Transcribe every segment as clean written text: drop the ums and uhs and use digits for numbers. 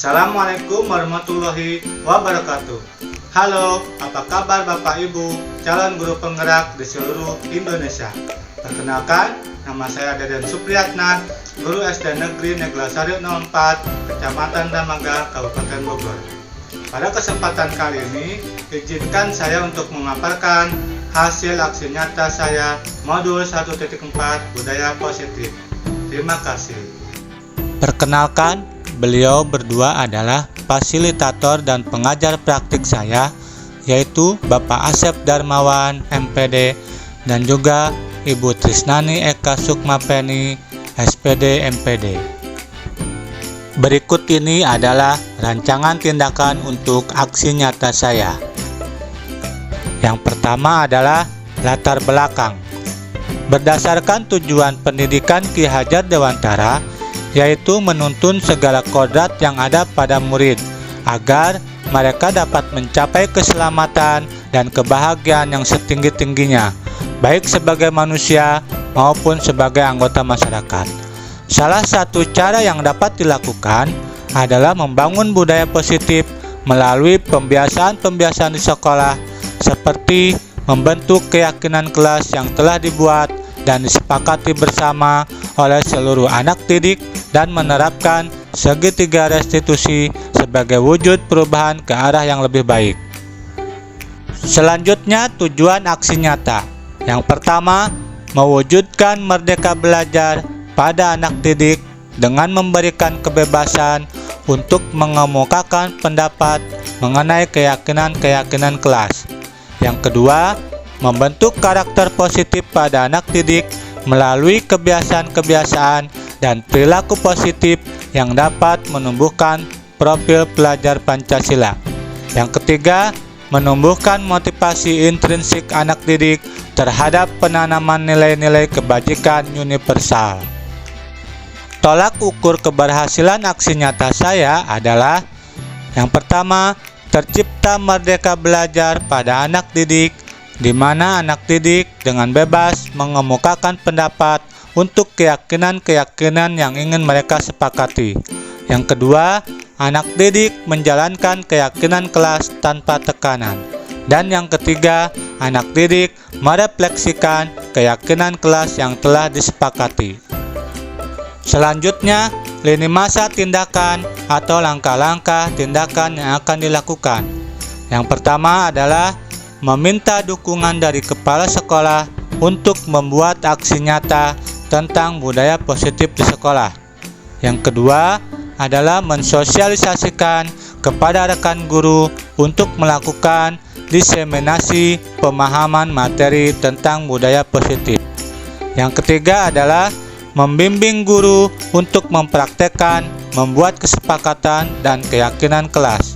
Assalamualaikum warahmatullahi wabarakatuh. Halo, apa kabar Bapak Ibu, calon guru penggerak di seluruh Indonesia. Perkenalkan, nama saya Deden Supriyatna, guru SD Negeri Neglasari 04, Kecamatan Damaga, Kabupaten Bogor. Pada kesempatan kali ini, izinkan saya untuk memaparkan hasil aksi nyata saya modul 1.4 Budaya Positif. Terima kasih. Perkenalkan, beliau berdua adalah fasilitator dan pengajar praktik saya, yaitu Bapak Asep Darmawan, MPD, dan juga Ibu Trisnani Eka Sukmapeni, SPD MPD. Berikut ini adalah rancangan tindakan untuk aksi nyata saya. Yang pertama adalah latar belakang. Berdasarkan tujuan pendidikan Ki Hajar Dewantara, yaitu menuntun segala kodrat yang ada pada murid, agar mereka dapat mencapai keselamatan dan kebahagiaan yang setinggi-tingginya, baik sebagai manusia maupun sebagai anggota masyarakat. Salah satu cara yang dapat dilakukan adalah membangun budaya positif melalui pembiasaan-pembiasaan di sekolah, seperti membentuk keyakinan kelas yang telah dibuat dan disepakati bersama oleh seluruh anak didik dan menerapkan segitiga restitusi sebagai wujud perubahan ke arah yang lebih baik. Selanjutnya, tujuan aksi nyata. Yang pertama, mewujudkan merdeka belajar pada anak didik dengan memberikan kebebasan untuk mengemukakan pendapat mengenai keyakinan-keyakinan kelas. Yang kedua, membentuk karakter positif pada anak didik melalui kebiasaan-kebiasaan dan perilaku positif yang dapat menumbuhkan profil pelajar Pancasila. Yang ketiga, menumbuhkan motivasi intrinsik anak didik terhadap penanaman nilai-nilai kebajikan universal. Tolak ukur keberhasilan aksi nyata saya adalah: yang pertama, tercipta merdeka belajar pada anak didik, di mana anak didik dengan bebas mengemukakan pendapat untuk keyakinan-keyakinan yang ingin mereka sepakati. Yang kedua, anak didik menjalankan keyakinan kelas tanpa tekanan. Dan yang ketiga, anak didik merefleksikan keyakinan kelas yang telah disepakati. Selanjutnya, lini masa tindakan atau langkah-langkah tindakan yang akan dilakukan. Yang pertama adalah meminta dukungan dari kepala sekolah untuk membuat aksi nyata tentang budaya positif di sekolah. Yang kedua adalah mensosialisasikan kepada rekan guru untuk melakukan diseminasi pemahaman materi tentang budaya positif. Yang ketiga adalah membimbing guru untuk mempraktekkan, membuat kesepakatan dan keyakinan kelas.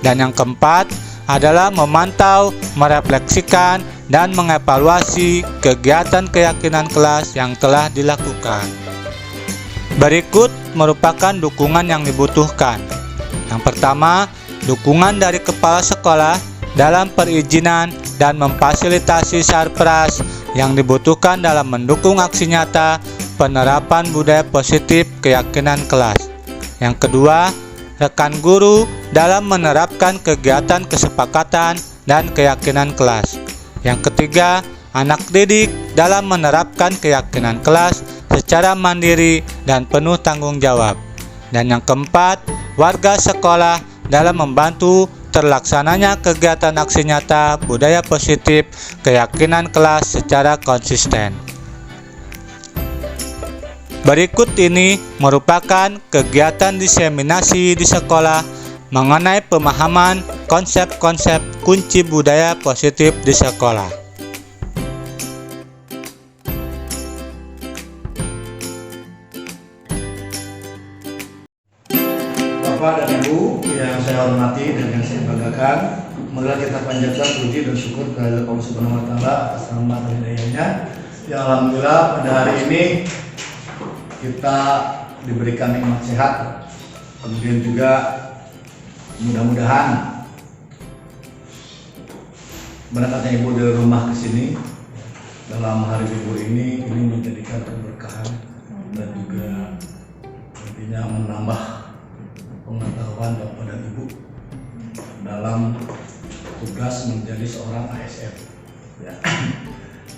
Dan yang keempat adalah memantau, merefleksikan, dan mengevaluasi kegiatan keyakinan kelas yang telah dilakukan. Berikut merupakan dukungan yang dibutuhkan. Yang pertama, dukungan dari kepala sekolah dalam perizinan dan memfasilitasi sarpras yang dibutuhkan dalam mendukung aksi nyata penerapan budaya positif keyakinan kelas. Yang kedua, rekan guru dalam menerapkan kegiatan kesepakatan dan keyakinan kelas. Yang ketiga, anak didik dalam menerapkan keyakinan kelas secara mandiri dan penuh tanggung jawab. Dan yang keempat, warga sekolah dalam membantu terlaksananya kegiatan aksi nyata budaya positif keyakinan kelas secara konsisten. Berikut ini merupakan kegiatan diseminasi di sekolah mengenai pemahaman konsep-konsep kunci budaya positif di sekolah. Bapak dan Ibu yang saya hormati dan yang saya banggakan, marilah kita panjatkan puji dan syukur kehadirat Allah Subhanahu wa taala atas rahmat dan hidayahnya. Ya alhamdulillah, pada hari ini kita diberikan nikmat sehat. Kemudian juga mudah-mudahan berangkatnya Ibu dari rumah ke sini dalam hari libur ini menjadikan keberkahan dan juga tentunya menambah pengetahuan Bapak dan Ibu dalam tugas menjadi seorang ASN. Ya.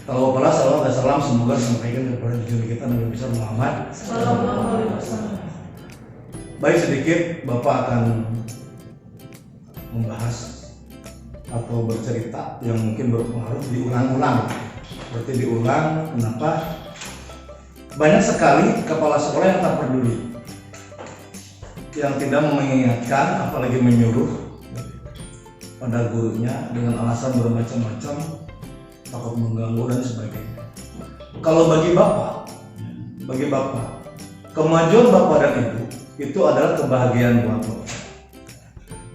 Kalau pernah salam semoga disampaikan kepada junjungan kita Nabi besar Muhammad. Baik, sedikit Bapak akan membahas atau bercerita yang mungkin berpengaruh, diulang-ulang. Berarti diulang, kenapa? Banyak sekali kepala sekolah yang tak peduli, yang tidak mengingatkan, apalagi menyuruh pada gurunya dengan alasan bermacam-macam, takut mengganggu dan sebagainya. Kalau bagi Bapak, kemajuan Bapak dan Ibu itu adalah kebahagiaan buat Bapak.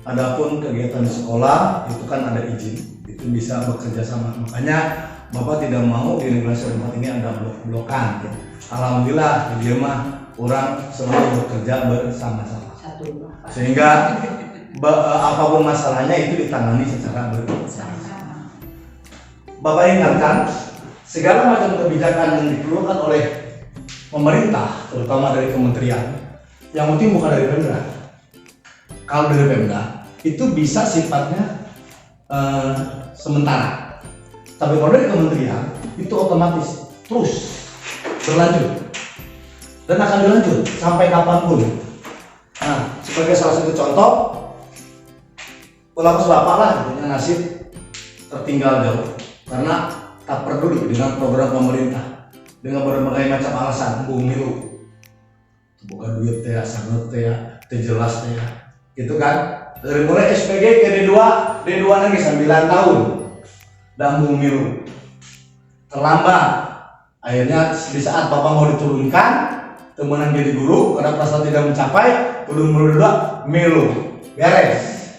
Adapun kegiatan di sekolah itu kan ada izin, itu bisa bekerja sama. Makanya Bapak tidak mau di regulasi tempat ini ada blok-blokan. Ya. Alhamdulillah di dia mah orang selalu bekerja bersama-sama. Sehingga apapun masalahnya itu ditangani secara bersama. Bapak ingatkan segala macam kebijakan yang dikeluarkan oleh pemerintah, terutama dari kementerian, yang penting bukan dari Pemda. Kalau dari Pemda itu bisa sifatnya sementara, tapi kalau dari kementerian itu otomatis terus berlanjut dan akan dilanjut sampai kapanpun. Nah, sebagai salah satu contoh, Bapak lah punya nasib tertinggal jauh karena tak peduli dengan program pemerintah dengan berbagai macam alasan, bumilu, bukan duit teh, sangat teh, jelas teh, gitu kan? Dari mulai SPG ke D2 lagi 9 tahun dan bumilu terlambat. Akhirnya di saat Bapak mau diturunkan, temenan jadi guru karena prestasi tidak mencapai, udah berdua melu, beres.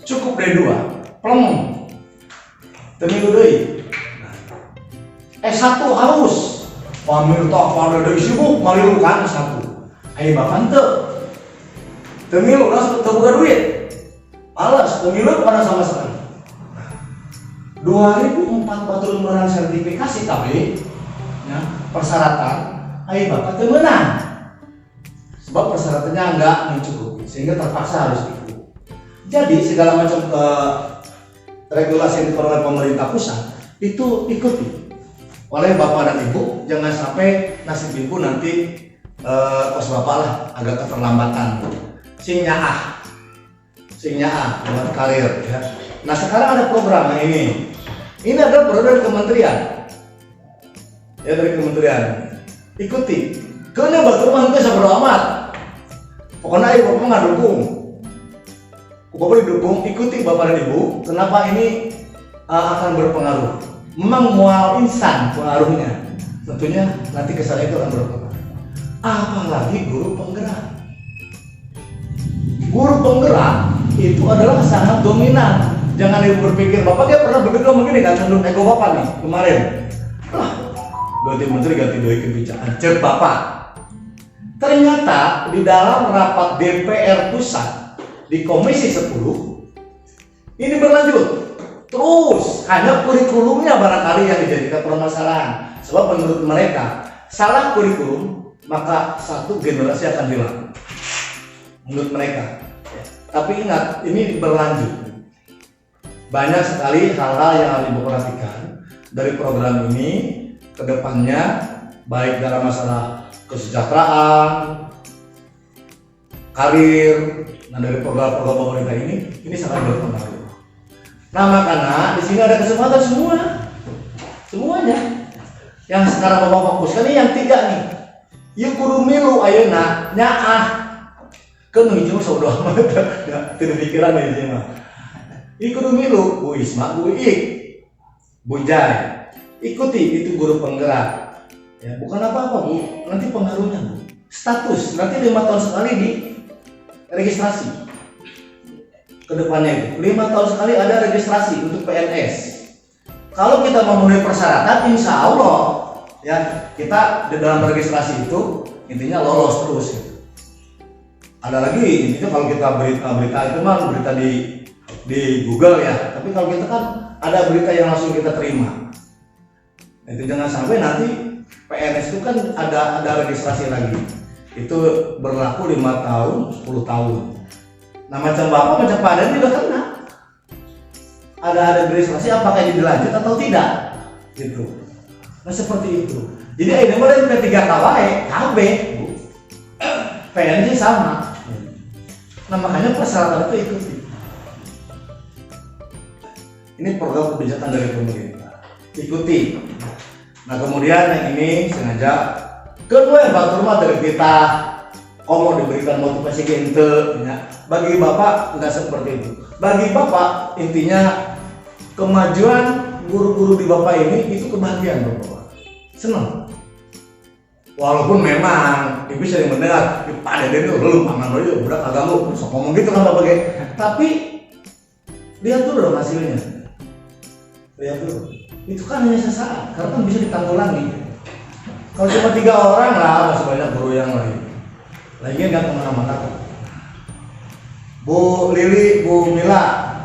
Cukup D2, pleng. Temilu deui. S1 harus. Pamir tok pada deui sibuk malilu kan S1. Ai Bapak teu. Temilu langsung teu boga duit. Alas, temilu pada sama sekali. 2004 batur menang sertifikasi tapi ya, persyaratan ayo Bapak teu menang sebab persyaratannya enggak mencukupi sehingga terpaksa harus ikut. Jadi segala macam regulasi yang dikeluarkan oleh pemerintah pusat itu ikuti oleh Bapak dan Ibu. Jangan sampai nasib Ibu nanti pas Bapak lah agak keterlambatan sing nyaah buat karir ya. Nah sekarang ada program ini adalah program dari kementerian ya, dari kementerian. Ikuti karena batu mah teh sabaraha amat pokoknya ibu Bapak nggak dukung, Bapak didukung, ikuti Bapak dan Ibu. Kenapa ini akan berpengaruh? Memang mual instan pengaruhnya, tentunya nanti ke saya itu akan berpengaruh. Apalagi guru penggerak itu adalah sangat dominan. Jangan ibu berpikir, Bapak dia pernah berpikir begini kan, menurut ego Bapak nih kemarin, ganti menteri ganti doi kebijakan, cek Bapak. Ternyata di dalam rapat DPR pusat di Komisi 10 ini berlanjut terus, hanya kurikulumnya barangkali yang dijadikan permasalahan. Sebab menurut mereka salah kurikulum maka satu generasi akan hilang menurut mereka. Tapi ingat, ini berlanjut. Banyak sekali hal-hal yang harus diperhatikan dari program ini ke depannya, baik dalam masalah kesejahteraan, karir. Nah, dari program-program pemerintah ini sangat berpengaruh. Nah, makanya di sini ada kesempatan semuanya. Yang sekarang Bapak fokuskan ini yang 3 nih. Ieu kudu milu ayeuna nyaah. Kan hijau saudah mah tidak pikiran ini mah. Ieu kudu milu, Bu Isma, Bu Ik, Bu Jai. Ikuti itu guru penggerak. Ya, bukan apa-apa, Bu. Nanti pengaruhnya, Bu. Status nanti 5 tahun sekali di registrasi. Kedepannya itu 5 tahun sekali ada registrasi untuk PNS. Kalau kita memenuhi persyaratan, insya Allah ya kita di dalam registrasi itu intinya lolos terus. Gitu. Ada lagi intinya kalau kita berita itu mah berita di Google ya. Tapi kalau kita kan ada berita yang langsung kita terima. Itu jangan sampai nanti PNS itu kan ada registrasi lagi. itu berlaku 5 tahun, 10 tahun. Nah macam bapak, macam Pak Aden juga kena. Ada administrasi apakah ini dilanjut atau tidak, gitu. Nah seperti itu. Jadi ini mulai P3 KWE, KB, PNJ sama. Nah makanya persyaratan itu ikuti. Ini program kebijakan dari pemerintah, ikuti. Nah kemudian yang ini sengaja kedua yang batur mah dari kita mau diberikan motivasi gitu ya. Bagi bapak nggak seperti itu. Bagi bapak intinya kemajuan guru-guru di bapak ini itu kebahagiaan bapak, senang. Walaupun memang ibu sering mendengar Pak Deden itu belum aman dulu udah kagak lu sok ngomong gitu kan bapak, tapi lihat dulu dong hasilnya. Lihat dulu, itu kan hanya sesaat, karena kan bisa ditanggulangi. Kalau cuma 3 orang lah, masih banyak guru yang lain. Lagian nggak kemana-mana. Bu Lili, Bu Mila,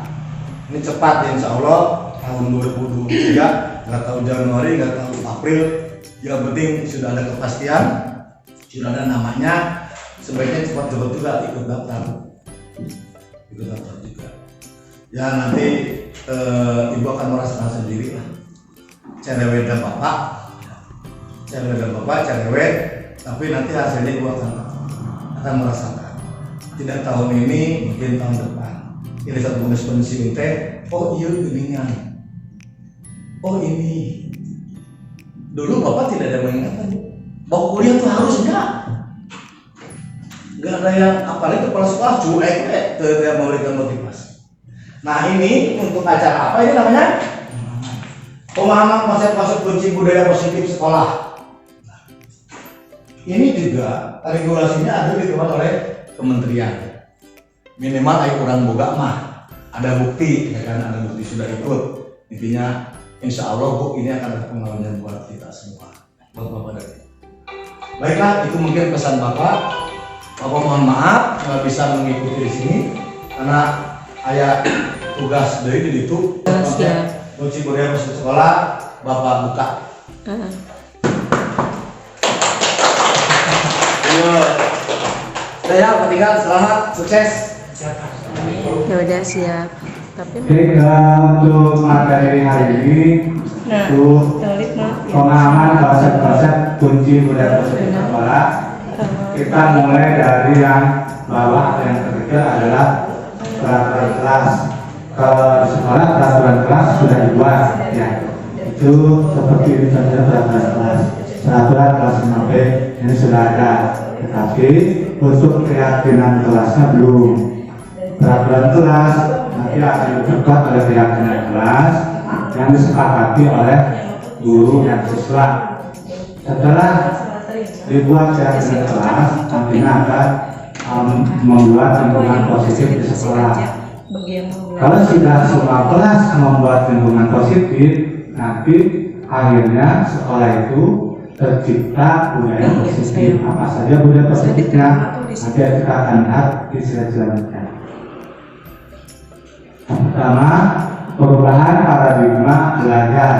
ini cepat ya insya Allah tahun 2023, nggak tahu Januari, nggak tahu April. Yang penting sudah ada kepastian, sudah ada namanya. Sebaiknya cepat-cepat juga ikut daftar juga. Ya nanti ibu akan merasakan sendiri lah. Cerewet dan bapak, cerewet, tapi nanti hasilnya ibu akan merasakan. Tidak tahun ini, mungkin tahun depan. Ini satu bonus pensiun teh. Oh iya geningan. Oh ini. Dulu bapak tidak ada mengingatkan bahwa kuliah tuh harus enggak ada yang apalagi kepala sekolah cuek tidak memberikan motivasi. Nah ini untuk acara apa ini namanya? Pemahaman konsep-konsep kunci budaya positif sekolah. Ini juga regulasinya ada dikeluarkan oleh kementerian. Minimal ayo kurang boga mah ada bukti, ya kan, ada bukti sudah ikut. Intinya insya Allah Bu ini akan ada pengalaman buat kita semua, buat bapak dan ibu. Baiklah, itu mungkin pesan bapak. Bapak mohon maaf nggak bisa mengikuti di sini karena ayah tugas dari itu. Kunci budaya positif sekolah bapak buka. Saya tinggal selamat sukses. Ya udah siap. Tapi untuk materi hari ini itu pemahaman konsep-konsep kunci budaya positif sekolah. Kita mulai dari yang bawah, yang ketiga adalah peraturan kelas. Kalau di sekolah peraturan kelas sudah dibuat, ya itu seperti ini saja peraturan kelas 5B ini sudah ada, tetapi untuk keyakinan kelasnya belum. Peraturan kelas nanti akan diperkuat oleh keyakinan kelas yang disepakati oleh guru dan siswa. Setelah dibuat keyakinan kelas, nantinya akan membuat lingkungan positif di sekolah. Kalau sudah semua kelas membuat lingkungan positif, nanti akhirnya sekolah itu tercipta budaya positif. Apa saja budaya positifnya? Nanti kita akan lihat di slide selanjutnya. Pertama, perubahan paradigma belajar.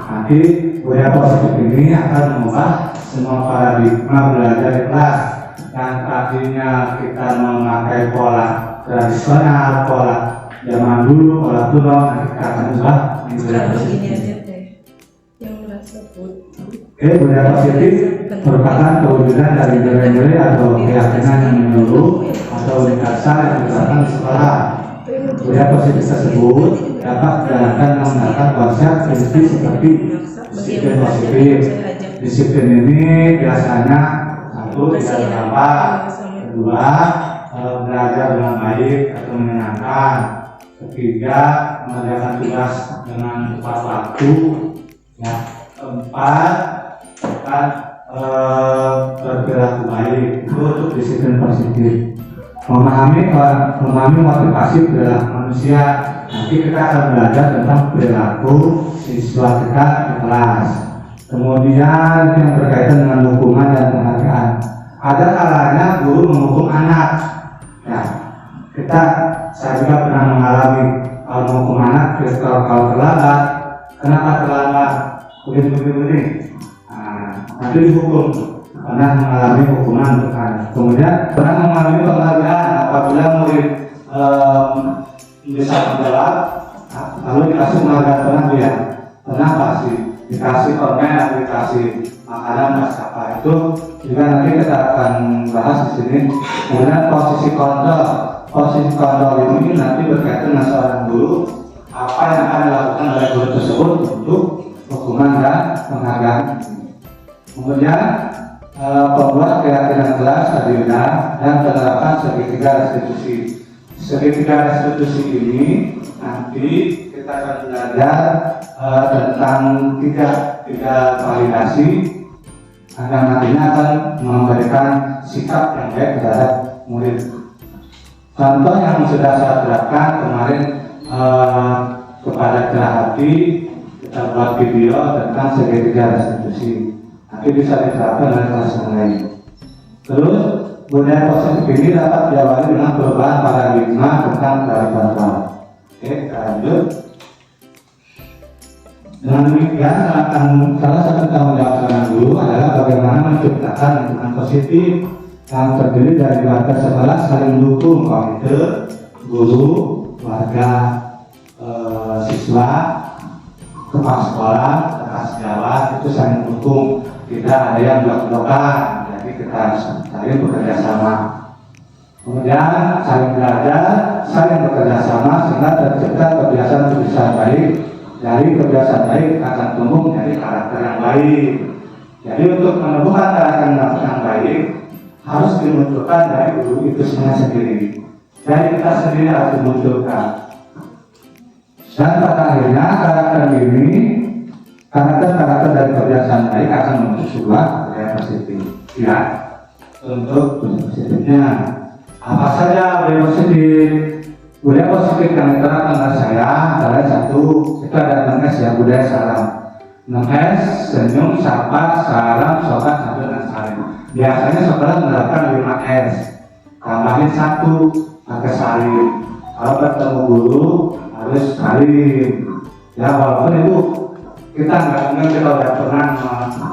Nanti budaya positif ini akan mengubah semua paradigma belajar di kelas. Yang tadinya kita memakai pola tradisional, pola zaman dulu, pola kuno, nanti kita akan ubah menjadi budaya positif. Oke, budaya positif merupakan kewujudan dari nilai-nilai atau keyakinan yang menyeluruh atau universal yang diterapkan di sekolah. Budaya positif tersebut dapat dijalankan menggunakan konsep prinsip seperti disiplin positif. Disiplin ini biasanya satu, tidak berdampak, kedua, belajar dengan baik atau menyenangkan, ketiga, mengerjakan tugas dengan tepat waktu, ya, keempat, berperilaku baik. Itu untuk disiplin positif. Memahami motivasi perilaku manusia. Nanti kita akan belajar tentang perilaku siswa kita di kelas. Kemudian yang berkaitan dengan hukuman dan penghargaan. Ada kalanya guru menghukum anak. Ya, saya juga pernah mengalami menghukum anak kalau terlambat. Kenapa terlambat? Begini. Nanti dihukum karena mengalami hukuman untuk anak. Kemudian pernah mengalami penghargaan apabila murid bisa menjawab, lalu dikasih penghargaan pernah pasti dikasih permen atau dikasih makanan apa itu juga nanti kita akan bahas di sini. Kemudian posisi kontrol ini nanti berkaitan dengan seorang guru, apa yang akan dilakukan oleh guru tersebut untuk hukuman dan penghargaan. Kemudian pembuat keyakinan kelas tadinya dan penerapan segitiga restitusi. Segitiga restitusi ini nanti kita akan belajar tentang tiga validasi yang nantinya akan memberikan sikap yang baik terhadap murid. Contoh yang sudah saya terapkan kemarin kepada Cerahati, kita buat video tentang segitiga restitusi. Nanti bisa diterapkan oleh kelas yang lain. Terus budaya positif ini dapat diawali dengan perubahan paradigma tentang kearifan. Oke, kita lanjut. Dengan demikian, salah satu tanggung jawab seorang guru adalah bagaimana menciptakan lingkungan positif yang terdiri dari warga sekolah saling mendukung, komite, guru, warga, siswa, kepala sekolah, kakak sejawat itu saling mendukung. Tidak ada yang blok-blokan, jadi kita harus saling bekerja sama. Kemudian saling belajar, saling bekerja sama sehingga tercipta kebiasaan-kebiasaan baik. Dari kebiasaan baik akan tumbuh menjadi karakter yang baik. Jadi untuk menumbuhkan karakter yang baik harus dimunculkan dari guru itu sendiri. Dari kita sendiri harus dimunculkan. Dan pada akhirnya karakter dari kebiasaan baik akan membentuk sebuah budaya positif. Ya, untuk budaya positifnya apa saja budaya positif? Budaya positif yang diterapkan oleh saya adalah satu, itu ada 6S ya, budaya salam. 6S, senyum, sapa, salam, sopan, sambil dan saling. Biasanya sekolah menerapkan 5S, tambahin 1, pakai saling. Kalau bertemu guru harus saling. Ya walaupun itu kita nggak mungkin kita udah pernah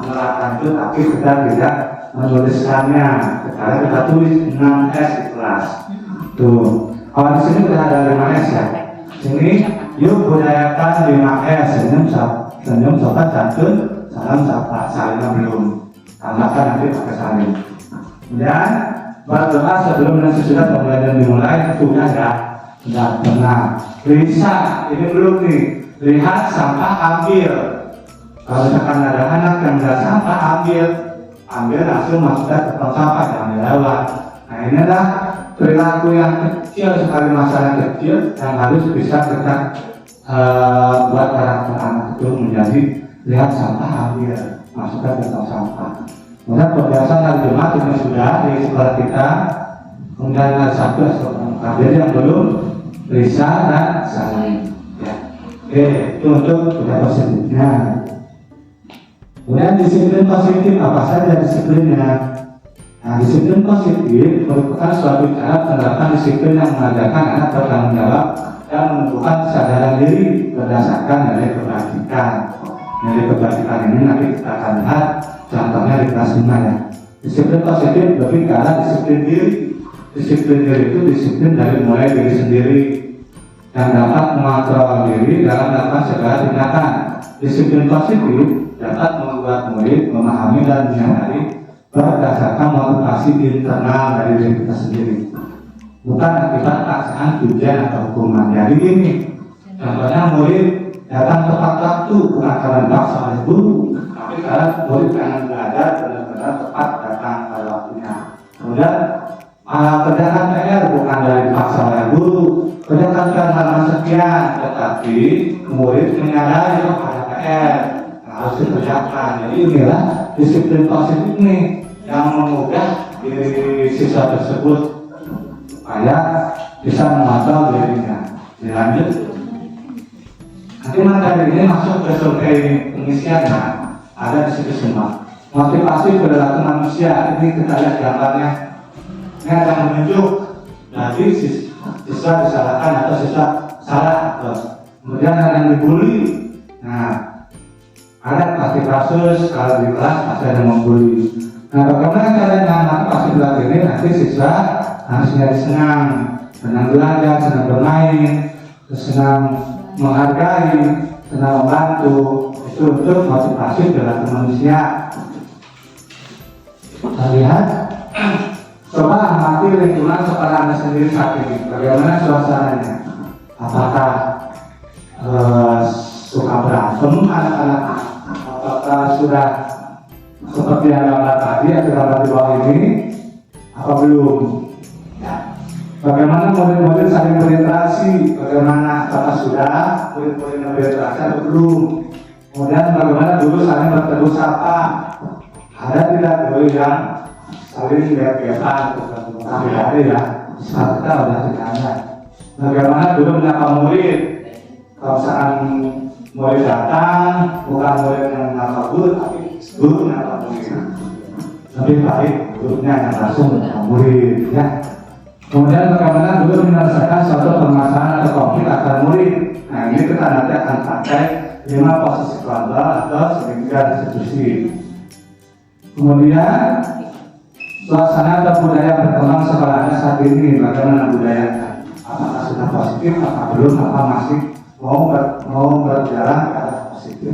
menerapkan itu, tapi kita tidak menuliskannya. Sekarang kita tulis 6S di kelas. Tuh. Kalau di sini sudah ada 5S ya. Sini yuk budayakan 5S, senyum, sopan, santun, salam, sapa, saling belum. Tambahkan nanti pakai saling. Kemudian berdoa sebelum dan sesudah pembelajaran dimulai sudah ya. Sudah benar. Bisa, ini belum nih. Lihat sampah ambil. Kalau misalkan ada anak yang nggak sampah ambil langsung masukkan ke tong sampah, jangan dilewat. Nah ini adalah perilaku yang kecil sekali, masalah kecil yang harus bisa kita buat karakter anak itu menjadi lihat sampah ambil, masukkan ke tong sampah. Kemudian kebiasaan hari Jumat ini sudah di sekolah kita. Kemudian hari Sabtu jadi yang belum Risa dan Salim. Ya. Oke, itu untuk budaya positifnya. Kemudian disiplin positif, apa saja disiplinnya? Nah, disiplin positif merupakan suatu cara penerapan disiplin yang mengajarkan anak bertanggung jawab dan menumbuhkan kesadaran diri berdasarkan nilai kebajikan. Nilai kebajikan ini nanti kita akan lihat contohnya di kelas 5 ya. Disiplin positif lebih ke arah disiplin diri. Disiplin diri itu disiplin dari mulai diri sendiri yang dapat mengontrol diri dalam melakukan segala tindakan. Disiplin positif dapat membuat murid memahami dan menyadari berdasarkan motivasi internal dari diri kita sendiri, bukan akibat paksaan, ujian atau hukuman. Jadi ini contohnya murid datang tepat waktu bukan karena dipaksa oleh guru, tapi karena murid pengen belajar benar-benar tepat datang pada waktunya. Kemudian kerjakan PR bukan dari dipaksa oleh guru, kerjakan PR selama sekian, tetapi murid menyadari ada PR harus dikerjakan. Jadi inilah disiplin positif nih yang mengubah diri siswa tersebut supaya bisa mengontrol dirinya. Dilanjut. Nanti materi ini masuk ke survei pengisian ya. Ada di situ semua. Motivasi perilaku manusia, ini kita lihat gambarnya. Ini ada yang menunjuk. Jadi siswa disalahkan atau siswa salah atau kemudian ada yang dibully. Nah, ada pasti kasus kalau di kelas pasti ada yang membuli. Nah, bagaimana caranya pasti perilaku ini nanti siswa harus menjadi senang belajar, senang bermain, senang menghargai, senang membantu. Itu untuk motivasi perilaku manusia. Kita lihat, coba amati lingkungan sekolah Anda sendiri saat ini. Bagaimana suasananya? Apakah suka berantem anak-anak? Apakah sudah seperti yang gambar tadi atau gambar di bawah ini? Apa belum? Ya. Bagaimana murid-murid saling berinteraksi? Bagaimana apakah sudah murid-murid berinteraksi atau belum? Kemudian bagaimana dulu saling bertegur sapa? Ada tidak dulu yang saling lihat-lihatan? Tidak ada ya. Saat kita sudah tidak ada. Bagaimana dulu menyapa murid? Kalau misalkan murid datang, bukan murid yang menyapa guru, tapi guru menyapa murid. Lebih baik gurunya yang langsung menyapa murid, ya. Kemudian bagaimana dulu menyelesaikan suatu permasalahan atau konflik antar murid. Nah, ini kita nanti akan pakai 5 posisi kontrol atau segitiga restitusi. Kemudian suasana atau budaya berkembang sekolahnya saat ini, bagaimana budayanya? Apakah sudah positif, apakah belum, apa masih mau berjalan ke arah positif?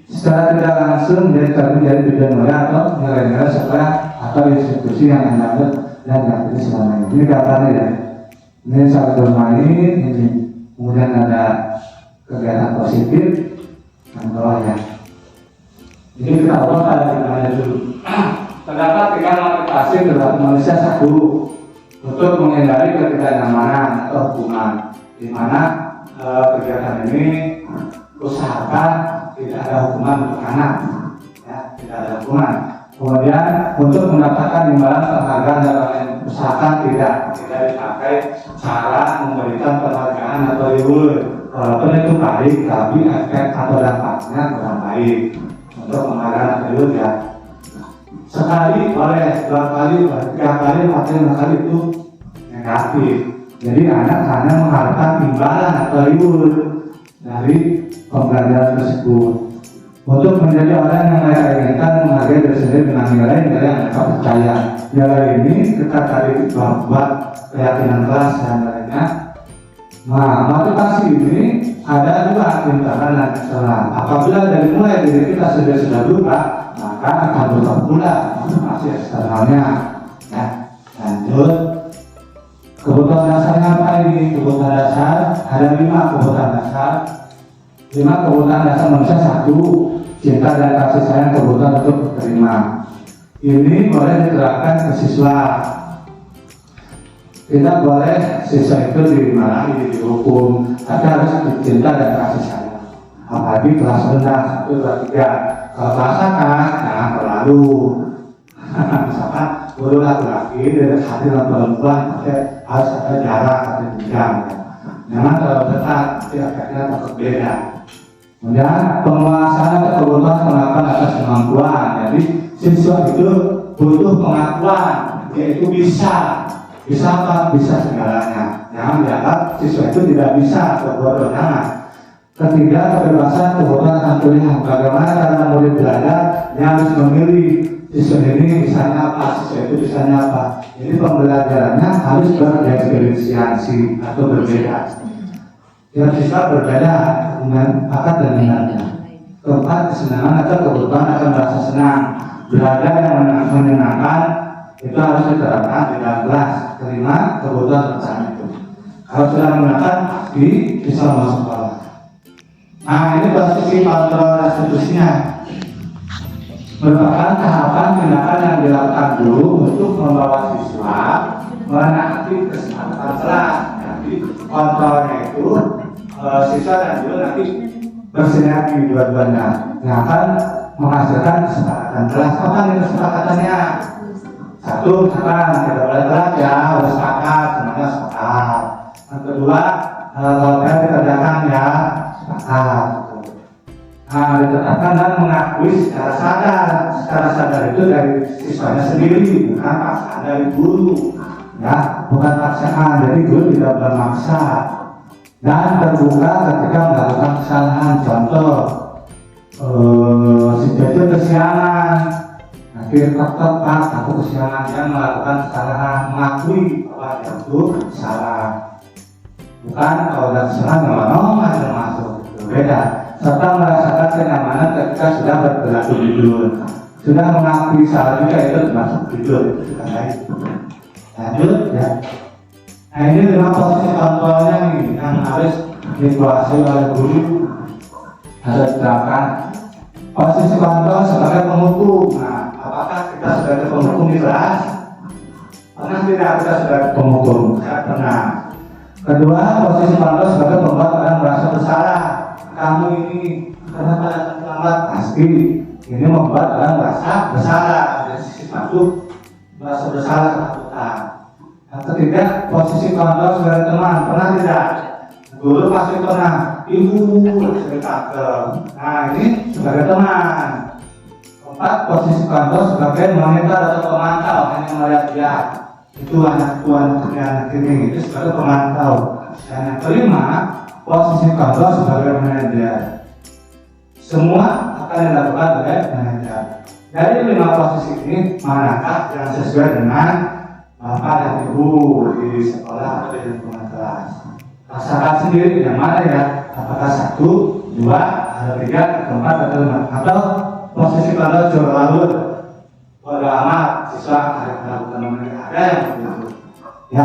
Secara tidak langsung menjadi tujuan mulia atau nilai-nilai sekolah atau institusi yang Anda dan yang selama ini. Ini gambarnya ya. Ini saat bermain, ini kemudian ada kegiatan positif dan bawahnya. Jadi kita ubah pada tinggalnya dulu. Terdapat 3 motivasi terhadap manusia. 1, untuk menghindari ketidaknyamanan atau hukuman, di mana kegiatan ini usahakan tidak ada hukuman untuk anak, ya, tidak ada hukuman. Kemudian untuk mendapatkan imbalan penghargaan dan lain, usahakan tidak dipakai cara memberikan penghargaan atau reward. Walaupun itu baik, tapi efek atau dampaknya kurang baik. Untuk penghargaan atau reward ya, sekali boleh, 2 kali, 3 kali, 4 kali itu negatif. Jadi anak hanya mengharapkan imbalan atau reward dari pembelajaran tersebut. Untuk menjadi orang yang mereka inginkan, menghargai diri sendiri dengan nilai-nilai yang mereka percaya. Nilai ini kita tadi buat keyakinan kelas dan lainnya. Nah, motivasi ini ada 2, internal dan eksternal. Apabila dari mulai diri kita sudah berubah, maka akan berubah pula motivasi eksternalnya. Ya, lanjut. Kebutuhan dasarnya apa ini? Kebutuhan dasar ada 5 kebutuhan dasar. 5 kebutuhan dasar manusia. 1, cinta dan kasih sayang, kebutuhan untuk diterima. Ini boleh diterapkan ke siswa. Tidak boleh siswa itu dimarahi, dihukum, tapi harus cinta dan kasih sayang. Apalagi kelas rendah 1, 2, 3. Kalau kelas akan, jangan terlalu. Misalkan guru laki-laki dekati dengan perempuan, harus ada jarak atau jenjang. Jangan terlalu dekat, nanti efeknya takut beda. Kemudian penguasaan atau kebutuhan pengakuan atas kemampuan. Jadi siswa itu butuh pengakuan, yaitu bisa apa? Bisa segalanya. Jangan dianggap siswa itu tidak bisa atau bodoh. Ketiga, kebebasan kebutuhan akan pilihan. Bagaimana cara murid belajar? Dia harus memilih siswa ini misalnya apa, siswa itu misalnya apa. Jadi pembelajarannya harus berdiferensiasi atau berbeda. Tiap siswa berbeda dengan bakat dan minatnya. Keempat, kesenangan atau kebutuhan akan merasa senang. Belajar yang menyenangkan itu harus diterapkan di dalam kelas. Kelima, kebutuhan bertahan itu. Kalau sudah menyenangkan, pasti bisa masuk sekolah. Nah, ini posisi kontrol restitusinya. Merupakan tahapan tindakan yang dilakukan dulu untuk membawa siswa menaati kesepakatan kelas. Jadi kontrolnya itu siswa dan guru nanti bersinergi dua-duanya yang akan menghasilkan kesepakatan kelas. Apa nih kesepakatannya? 1, misalkan tidak boleh telat ya, harus sepakat, semuanya sepakat. Yang kedua, kalau dikerjakan ya, sepakat. Nah, ditetapkan dan mengakui secara sadar itu dari siswanya sendiri, bukan paksaan dari guru, ya, bukan paksaan. Jadi guru tidak bermaksa dan terbuka ketika melakukan kesalahan. Contoh, si Jojo kesiangan, nah nanti tepat atau kesiangan yang melakukan kesalahan mengakui bahwa itu salah. Bukan kalau sudah kesalahan nyolong aja masuk, itu beda. Serta merasakan kenyamanan ketika sudah berlaku jujur, sudah mengakui salah juga itu termasuk jujur, itu juga baik. Lanjut ya. Nah ini 5 posisi kontrolnya nih yang harus dikuasai oleh guru, harus diterapkan. Posisi kontrol sebagai penghukum. Nah, apakah kita sebagai penghukum di kelas? Pernah tidak kita sebagai penghukum? Saya pernah. Kedua, posisi kontrol sebagai pembuat orang merasa bersalah. Kamu ini kenapa datang terlambat? Pasti ini membuat orang merasa bersalah. Dari sisi satu merasa bersalah ketakutan. Yang ketiga, posisi kontrol sebagai teman. Pernah tidak? Guru pasti pernah. Ibu sering takel. Nah ini sebagai teman. Keempat, posisi kontrol sebagai monitor atau pemantau, hanya melihat dia. Itu anak ini itu sebagai pemantau. Dan yang kelima, posisi kontrol sebagai manajer. Semua akan dilakukan oleh manajer. Dari 5 posisi ini, manakah yang sesuai dengan bapak dan ibu di sekolah atau di lingkungan kelas? Rasakan sendiri yang mana ya? Apakah 1, 2, atau 3, 4, atau 5? Atau posisi kontrol jauh lalu? Bodo amat, siswa ada yang begitu. Ya,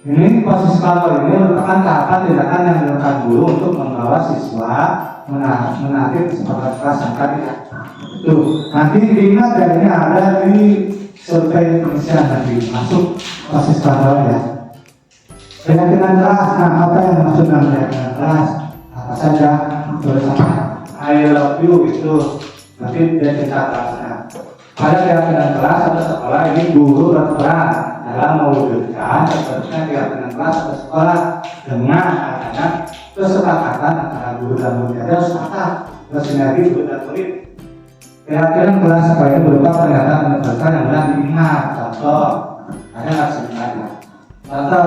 ini posisi kontrol ini merupakan tahapan tindakan yang dilakukan guru untuk membawa siswa menaati kesepakatan kelas yang tadi. Tuh, nanti diingat ya, ini ada di survei inisial nanti masuk posisi kontrol ya. Keyakinan kelas, nah apa yang maksud dengan keyakinan kelas? Apa saja tulisan I love you itu nanti dia cerita kelasnya. Pada keyakinan kelas atau sekolah ini guru berperan dalam mewujudkan seterusnya keyakinan kelas atau sekolah dengan adanya kesepakatan antara guru dan murid. Ada sepakat bersinergi guru dan murid. Keyakinan kelas sekolah ini berupa pernyataan universal yang mudah diingat. Contoh, ada nggak sebenarnya? Contoh,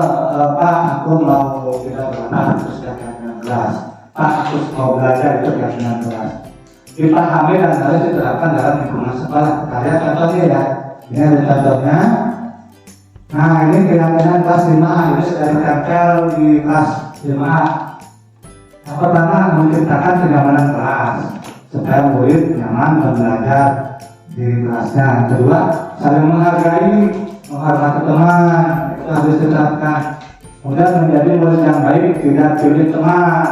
Pak, aku mau tidak berenang, terus keyakinan kelas. Pak, aku mau belajar, itu keyakinan kelas. Dipahami dan harus diterapkan dalam lingkungan sekolah. Kita lihat contohnya ya. Ini ada contohnya. Nah, ini keyakinan kelas 5A. Ini sudah ditempel di kelas 5A. Yang pertama, menciptakan kenyamanan kelas supaya murid nyaman belajar di kelasnya. Yang kedua, saling menghargai, menghormati teman. Harus diterapkan. Kemudian menjadi murid yang baik, tidak pilih teman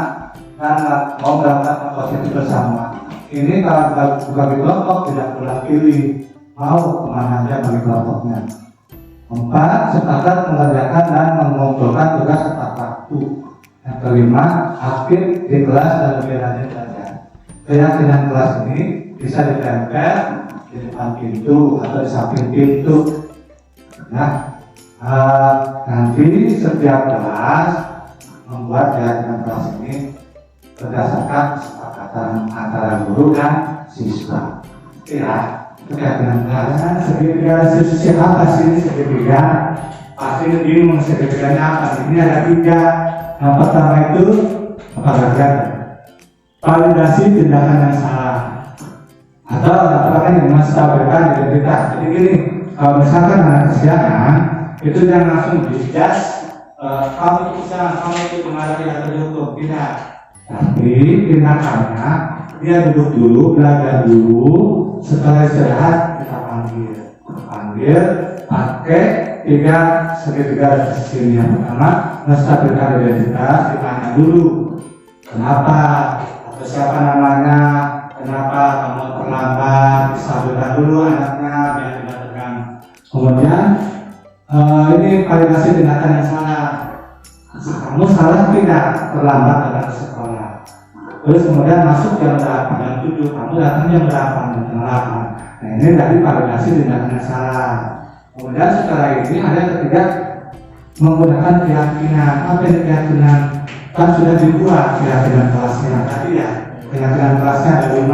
dan mau melakukan positif bersama. Ini kalau bagi kelompok tidak perlu pilih, mau kemana aja bagi kelompoknya. 4, sepakat mengerjakan dan mengumpulkan tugas tepat waktu. Yang kelima, aktif di kelas dan lebih rajin belajar. Keyakinan kelas ini bisa ditempel di depan pintu atau di samping pintu. Nah, nanti setiap kelas membuat keyakinan kelas ini berdasarkan kesepakatan antara guru dan siswa. Ya, keyakinan kelas segitiga sisi apa sih segitiga? Pasti bingung segitiganya apa? Ini ada 3. Yang pertama itu apa saja? Validasi tindakan yang salah atau apa yang menstabilkan identitas. Jadi gini, kalau misalkan anak kesiangan itu jangan langsung dijudge, kamu itu kesiangan, kamu itu dimarahi atau dihukum, tidak. Tapi tindakannya dia duduk dulu, belajar dulu, setelah istirahat kita panggil, pakai 3 segitiga sini. Yang pertama, menstabilkan identitas, ditanya dulu, kenapa, atau siapa namanya, kenapa kamu terlambat, distabilkan dulu anaknya biar tidak tegang. Kemudian ini validasi tindakan yang salah. Kamu salah tidak terlambat datang ke sekolah. Terus kemudian masuk jam 8 dan 7, kamu datang jam 8 dan 8. Nah ini dari validasi tindakan yang salah. Kemudian setelah ini ada yang ketiga, menggunakan keyakinan. Apa yang keyakinan? Kan sudah dibuat keyakinan kelasnya tadi ya. Keyakinan kelasnya ada 5.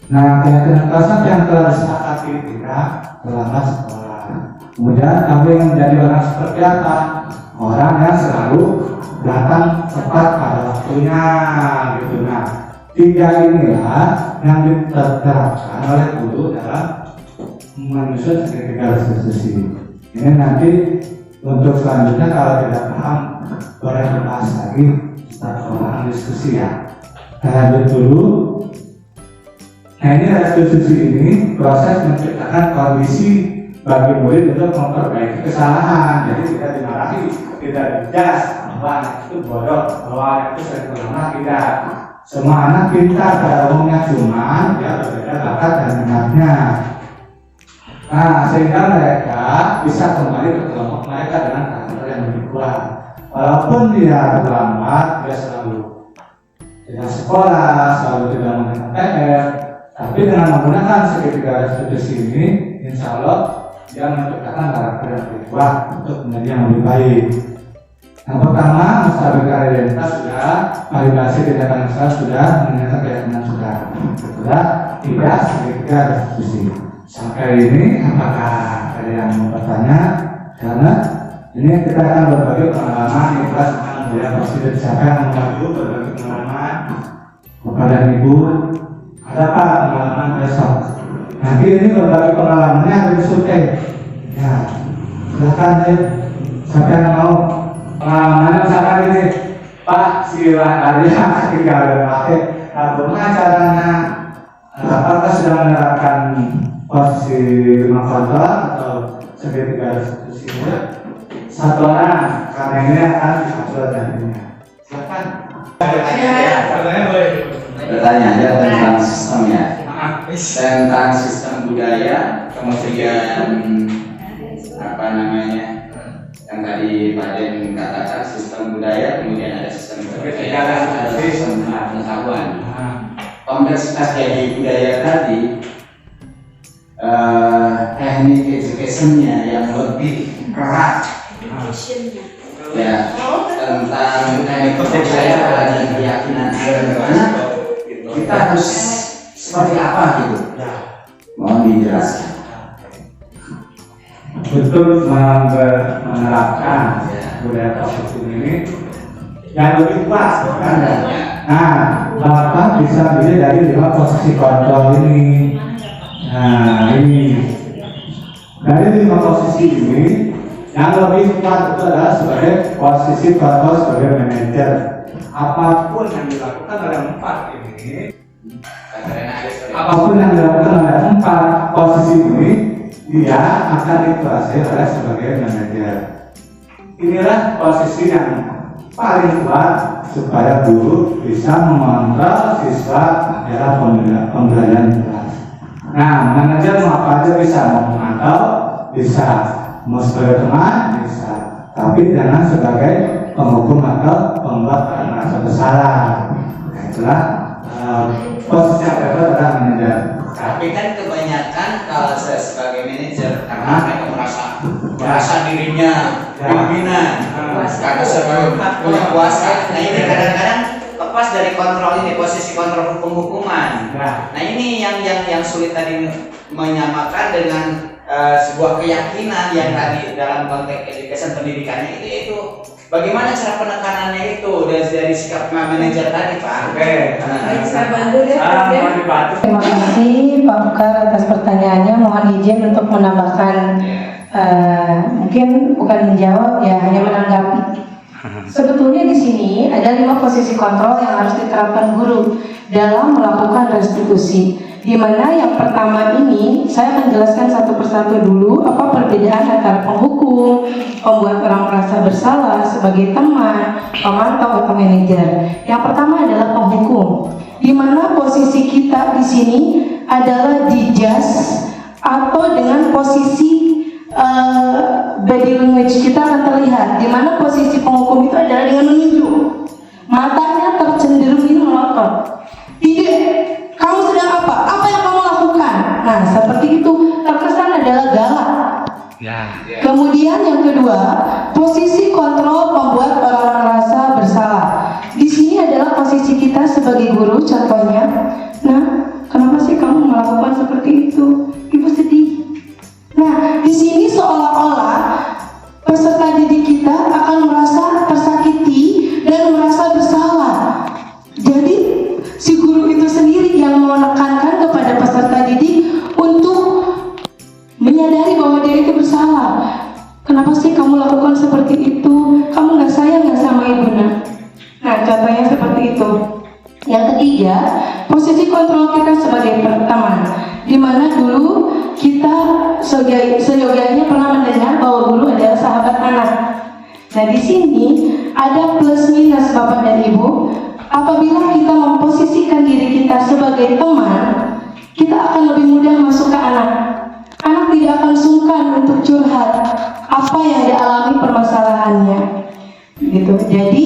Nah keyakinan kelasnya yang telah disepakati tidak terlambat sekolah. Kemudian kamu yang menjadi orang seperti apa? Orang yang selalu datang tepat pada waktunya gitu. Nah 3 inilah yang diterapkan oleh guru dalam menyusun segitiga restitusi. Ini nanti untuk selanjutnya kalau tidak paham boleh dibahas lagi setelah pengolahan diskusi ya. Kita lanjut dulu. Nah, ini restitusi ini proses menciptakan kondisi bagi murid untuk memperbaiki kesalahan. Jadi tidak dimarahi, tidak dijas bahwa anak itu bodoh, bahwa anak itu sering ulama, tidak. Semua anak pintar pada umumnya, cuma dia berbeda bakat dan minatnya. Nah, sehingga mereka bisa kembali ke kelompok mereka dengan karakter yang lebih kuat. Walaupun dia terlambat, dia selalu tidak sekolah, selalu tidak mengenal PR, tapi dengan menggunakan segitiga restitusi ini, insya Allah dia menciptakan karakter yang lebih kuat untuk menjadi yang lebih baik. Yang pertama, menstabilkan identitas sudah, validasi tindakan usaha sudah, mengingatkan keyakinan sudah, tidak segitiga restitusi. Sampai ini apakah ada yang mau bertanya? Karena ini kita akan berbagi pengalaman di kelas budaya positif. Siapa yang mau berbagi pengalaman kepada ibu? Ada pak pengalaman besok? Nanti ini berbagi pengalamannya ada di syuting. Ya, silakan deh. Siapa yang mau pengalamannya? Misalkan ini Pak silakan aja tinggal pakai. Nah, bagaimana caranya? Apakah sudah menerapkan posisi 5 kontrol atau segitiga restitusinya? Satu orang, karena ini akan diatur nantinya. Silakan. Bertanya aja tentang sistemnya, tentang sistem budaya, kemudian apa namanya yang tadi Pak Den katakan sistem budaya, kemudian ada sistem kepercayaan, ada sistem pengetahuan. Kompleksitas dari budaya tadi, teknik education-nya yang lebih erat ya, tentang teknik kepercayaan dan keyakinan bagaimana kita harus seperti apa gitu, mohon dijelaskan. Betul, menerapkan budaya positif ini yang lebih kuat kan? Nah, Bapak bisa pilih dari 5 posisi kontrol ini. Nah, ini dari 5 posisi ini yang lebih kuat itu adalah sebagai posisi kontrol sebagai manajer. Apapun yang dilakukan oleh 4 ini, apapun yang dilakukan oleh 4 posisi ini, dia akan dikuasai oleh sebagai manajer. Inilah posisi yang paling kuat supaya guru bisa mengontrol siswa dalam pembelajaran kelas. Nah, manajer mau apa aja bisa, mau memantau, bisa, mau sebagai teman, bisa, tapi jangan sebagai penghukum atau pembuat merasa bersalah. Nah, itulah posisi yang kedua adalah manajer. Tapi kan kebanyakan kalau saya sebagai manajer, karena mereka merasa dirinya pimpinan, karena sebelum punya kuasa. Nah ini kadang-kadang lepas dari kontrol ini, posisi kontrol hukum-hukuman. Nah ini yang sulit tadi menyamakan dengan sebuah keyakinan yang tadi dalam konteks education pendidikannya itu bagaimana cara penekanannya itu dari sikap manajer tadi, Pak? Oke. Saya bantu deh. Terima kasih Pak Bukar atas pertanyaannya. Mohon izin untuk menambahkan, mungkin bukan menjawab ya, hanya menanggapi. Sebetulnya di sini ada 5 posisi kontrol yang harus diterapkan guru dalam melakukan restitusi. Di mana yang pertama ini saya akan jelaskan satu persatu dulu apa perbedaan antara penghukum, pembuat orang merasa bersalah sebagai teman, pemantau atau manajer. Yang pertama adalah penghukum, di mana posisi kita di sini adalah di jas atau dengan posisi body language kita akan terlihat, di mana posisi penghukum itu adalah dengan menunjuk, matanya tercenderung melotot. Tidak, kamu sedang apa? Apa yang kamu lakukan? Nah, seperti itu terkesan adalah galak. Kemudian yang kedua, posisi kontrol membuat orang merasa bersalah. Di sini adalah posisi kita sebagai guru, contohnya. Nah, kenapa sih kamu melakukan seperti itu? Ibu sedih. Nah, di sini seolah-olah peserta didik kita akan merasa tersakiti dan merasa bersalah. Jadi si guru itu sendiri yang menekankan kepada peserta didik untuk Posisi kontrol kita sebagai teman, di mana dulu kita seyogianya pernah mendengar bahwa guru adalah sahabat anak. Nah, di sini ada plus minus Bapak dan Ibu. Apabila kita memposisikan diri kita sebagai teman, kita akan lebih mudah masuk ke anak. Anak tidak akan sungkan untuk curhat apa yang dialami permasalahannya, gitu. Jadi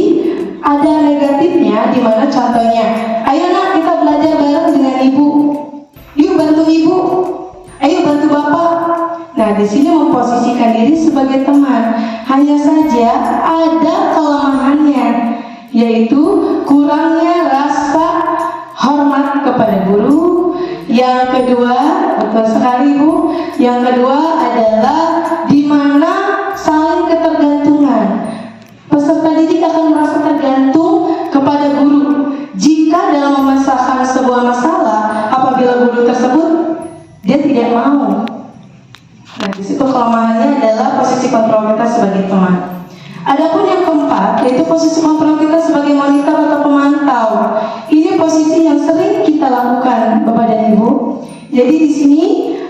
ada negatifnya, di mana contohnya, ayo nak kita belajar bareng dengan ibu, yuk bantu ibu, ayo bantu bapak. Nah, di sini memposisikan diri sebagai teman. Hanya saja ada kelemahannya, yaitu kurangnya rasa hormat kepada guru. Yang kedua, betul sekali Bu, yang kedua adalah di mana saling ketergantungan. Peserta didik akan merasa tergantung kepada guru. Jika dalam memecahkan sebuah masalah, apabila guru tersebut dia tidak mau. Nah, di situ kelemahannya adalah posisi kontrol kita sebagai teman. Adapun yang keempat, yaitu posisi kontrol kita sebagai monitor atau pemantau. Ini posisi yang sering kita lakukan, Bapak dan Ibu. Jadi di sini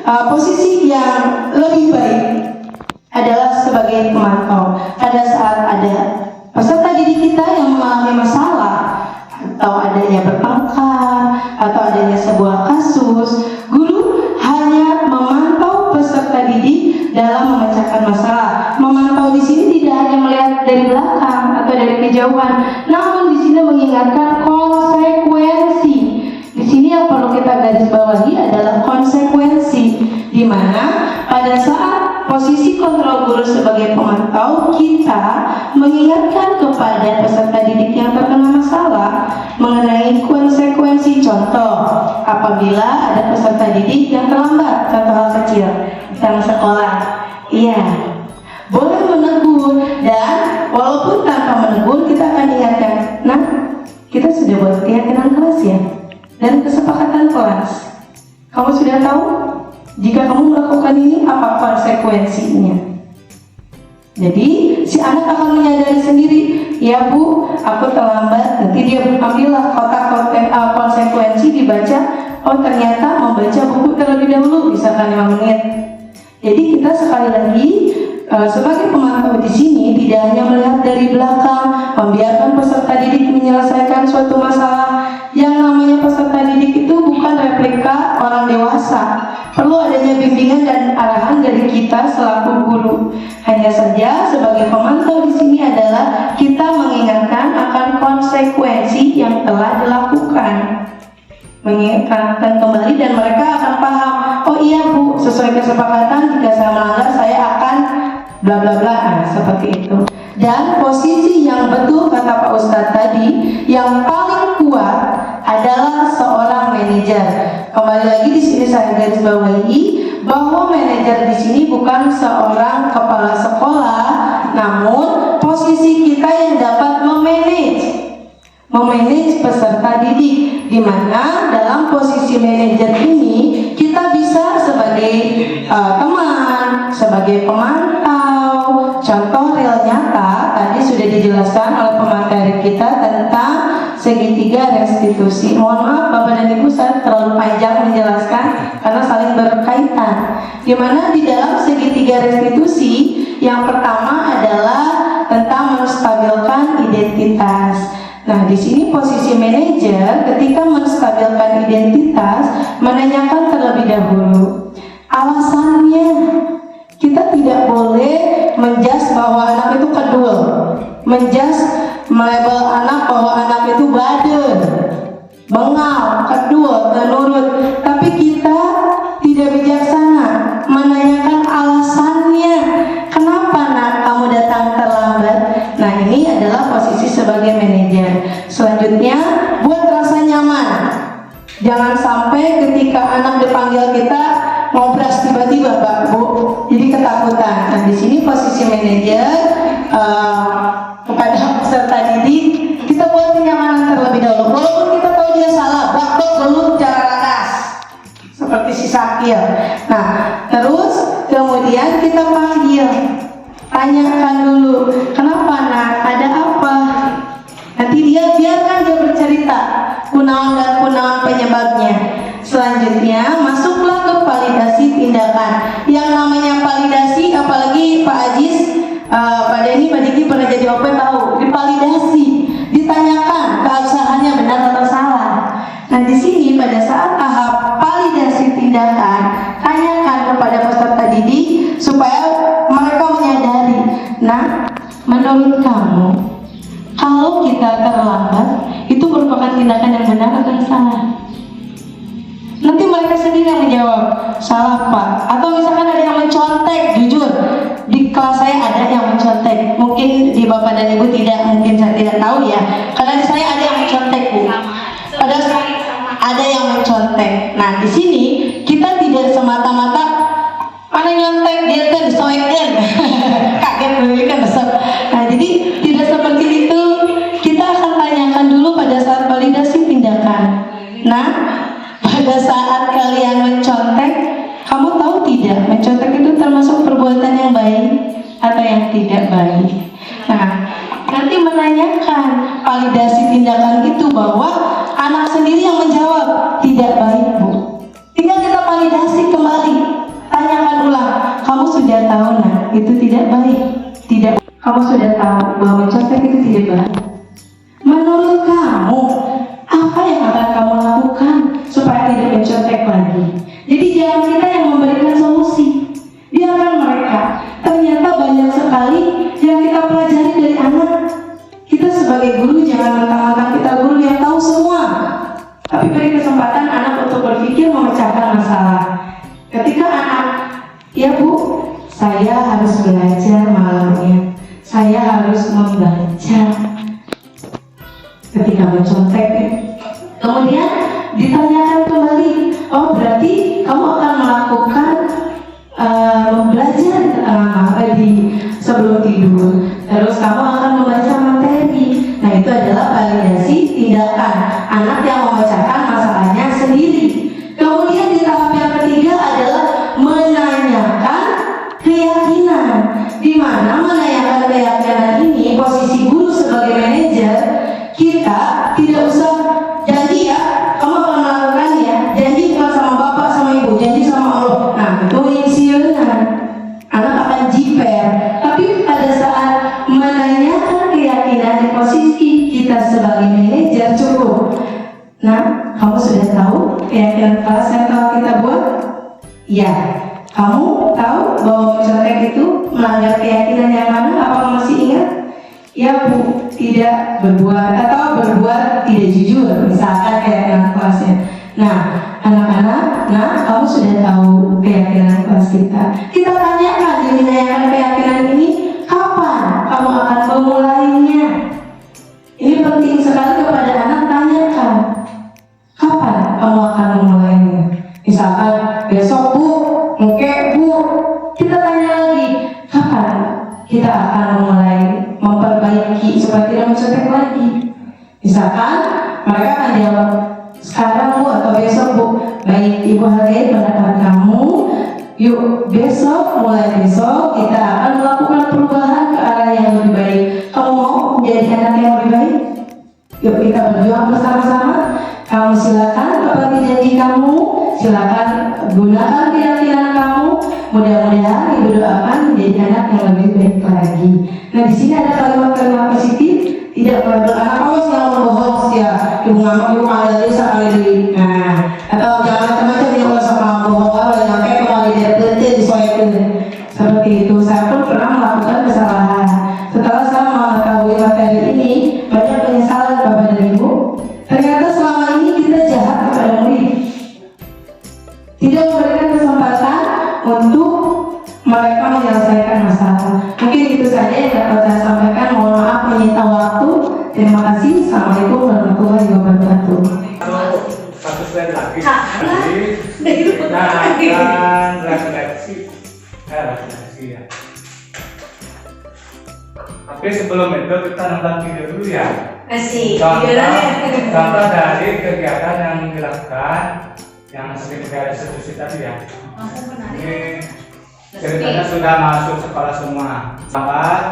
posisi yang lebih baik adalah sebagai pemantau. Pada saat ada peserta didik kita yang mengalami masalah, atau adanya bertengkar, atau adanya sebuah kasus, guru hanya memantau peserta didik dalam memecahkan masalah. Memantau di sini tidak hanya melihat dari belakang atau dari kejauhan, namun di sini mengingatkan konsekuensi. Di sini yang perlu kita garis bawahi adalah konsekuensi, di mana pada saat posisi kontrol guru sebagai pemantau, kita mengingatkan kepada peserta didik yang terkena masalah mengenai konsekuensi. Contoh, apabila ada peserta didik yang terlambat, contoh hal kecil, datang sekolah, iya, boleh menegur, dan walaupun tanpa menegur kita akan ingatkan, nah, kita sudah buat keyakinan kelas ya, dan kesepakatan kelas. Kamu sudah tahu jika kamu melakukan ini apa konsekuensinya. Jadi si anak akan menyadari sendiri, ya Bu, aku terlambat. Nanti dia ambillah kotak konsekuensi, dibaca, oh ternyata membaca buku terlebih dahulu, misalkan 5 menit. Jadi kita sekali lagi sebagai pemantau di sini tidak hanya melihat dari belakang, membiarkan peserta didik menyelesaikan suatu masalah. Yang namanya peserta didik itu bukan replika orang dewasa. Perlu adanya bimbingan dan arahan dari kita selaku guru. Hanya saja sebagai pemantau di sini adalah kita mengingatkan akan konsekuensi yang telah dilakukan. Mengingatkan kembali dan mereka akan paham, oh iya Bu, sesuai kesepakatan jika saya melanggar saya akan bla bla bla, seperti itu. Dan posisi yang betul kata Pak Ustadz tadi, yang paling kuat adalah seorang manajer. Kembali lagi di sini saya garis bawahi bahwa manajer di sini bukan seorang kepala sekolah, namun posisi kita yang dapat memanage peserta didik, di mana dalam posisi manajer ini kita bisa sebagai teman, sebagai pemantau. Contoh real nyata tadi sudah dijelaskan oleh pemateri kita tentang segitiga restitusi. Mohon maaf Bapak dan Ibu, saya terlalu panjang menjelaskan karena saling berkaitan. Di mana di dalam segitiga restitusi yang pertama adalah tentang menstabilkan identitas. Nah, di sini posisi manajer ketika menstabilkan identitas menanyakan terlebih dahulu alasannya. Kita tidak boleh menjudge bahwa anak itu kedul, melabel anak bahwa anak itu badut, bengal, kedul, menurut. Tapi kita tidak bijaksana menanyakan alasannya. Kenapa nak kamu datang terlambat? Nah, ini adalah posisi sebagai manajer. Selanjutnya, buat rasa nyaman. Jangan sampai ketika anak dipanggil kita ngobras tiba-tiba, Pak, Bu, jadi ketakutan. Nah, di sini posisi manajer kepada peserta didik, kita buat kenyamanan terlebih dahulu. Walaupun kita tahu dia salah, baktok dulu cara rakas, seperti si Sakil. Nah, terus kemudian kita panggil, tanyakan dulu, kenapa nak, ada apa? Nanti dia biarkan dia bercerita. kunaon dan kunaon penyebabnya. Selanjutnya masuklah ke validasi tindakan. Yang namanya validasi, apalagi Pak Ajis, Pak Denny, Pak Diki pernah jadi OP tahu, divalidasi, ditanyakan keabsahannya benar atau salah. Nah di sini pada saat tahap validasi tindakan, tanyakan kepada peserta didik supaya mereka menyadari. Nah, menurut kamu, kalau kita terlambat, itu merupakan tindakan yang benar atau yang salah? Nanti mereka sendiri yang menjawab, salah Pak. Atau misalkan ada yang mencontek, jujur, di kelas saya ada yang mencontek. Mungkin di Bapak dan Ibu tidak, mungkin saya tidak tahu ya. Karena di saya ada yang mencontek, Bu. Ada yang mencontek. Nah, di sini kita tidak semata-mata mana nyontek dia kan disoekan. Kaget dulu kan besar. Nah, jadi tidak seperti itu. Kita akan tanyakan dulu pada saat validasi tindakan. Nah, pada saat kalian mencontek, kamu tahu tidak mencontek itu termasuk perbuatan yang baik atau yang tidak baik? Nah, nanti menanyakan validasi tindakan itu bahwa anak sendiri yang menjawab tidak baik, Bu. Tinggal kita validasi kembali, tanyakan ulang. Kamu sudah tahu, nah itu tidak baik. Tidak. Kamu sudah tahu bahwa mencontek itu tidak baik. Menurut kamu, apa yang akan kamu lakukan supaya tidak mencontek lagi? Jadi jangan kita yang memberikan solusi, biarkan mereka. Ternyata banyak sekali yang kita pelajari dari anak. Kita sebagai guru jangan mentang-mentang kita guru yang tahu semua, tapi beri kesempatan anak untuk berpikir, memecahkan masalah. Ketika anak, ya Bu, saya harus belajar malamnya, saya harus membaca. Ketika mencontek, kemudian ditanyakan kembali, oh berarti kamu akan melakukan belajar di sebelum tidur, terus kamu akan membaca materi. Nah itu adalah validasi tindakan anak yang memecahkan masalahnya sendiri. Kemudian di tahap yang ketiga adalah menanyakan keyakinan, di mana menanyakan keyakinan ini posisi guru sebagai manajer. Kita tidak usah janji ya, kamu akan melakukannya, janji sama bapak, sama ibu, janji sama Allah. Nah itu insinyurnya, anak akan jiper. Tapi pada saat menanyakan keyakinan di posisi kita sebagai manajer cukup. Nah, kamu sudah tahu keyakinan kelas yang telah kita buat? Ya. Kamu tahu bahwa mencontek itu melanggar keyakinan yang mana? Apa kamu masih ingat? Ya Bu, tidak berbuat atau berbuat tidak jujur, misalkan keyakinan kelasnya. Nah, anak-anak, kamu sudah tahu keyakinan kelas kita. Kita tanyakan, menanyakan keyakinan ini, kapan kamu akan memulainya? Ini penting sekali kepada anak, tanyakan, kapan kamu akan memulainya? Misalkan besok Bu, mungkin Bu, kita tanya lagi, kapan kita akan memulai memperbaiki supaya tidak mencontek lagi? Misalkan mereka akan jawab sekarang Bu atau besok Bu. Baik, Ibu hargai pendapat kamu. Yuk besok, mulai besok kita akan melakukan perubahan ke arah yang lebih baik. Kamu mau menjadi anak yang lebih baik? Yuk kita berjuang bersama-sama. Kamu silakan tepati janji kamu, silakan gunakan keyakinan kamu. Mudah-mudahan Ibu doakan menjadi anak yang lebih baik lagi. Nah di sini ada kalimat-kalimat positif, tidak melabel anak awas yang membohong ya, Ibu nggak mau ada desa kali. Nah atau jangan macam-macam yang kalau sama bohong kalau nyampe kembali dari berhenti disoekin. Seperti itu, saya pun pernah melakukan kesalahan. Setelah saya mengetahui materi ini, banyak penyesalan Bapak dan Ibu. Ternyata selama ini kita jahat kepada murid, tidak memberikan kesempatan untuk mereka menyelesaikan masalah. Mungkin itu saja yang dapat saya sampaikan. Mohon maaf menyita waktu. Terima kasih. Assalamualaikum warahmatullahi wabarakatuh. Satu slide lagi. Udah gitu Nah, refleksi ya. Tapi sebelum itu kita nonton video dulu ya. Masih. Contoh dari kegiatan yang dilakukan yang seperti ada diskusi tadi ya. Ini ceritanya sudah masuk sekolah semua. Sahabat,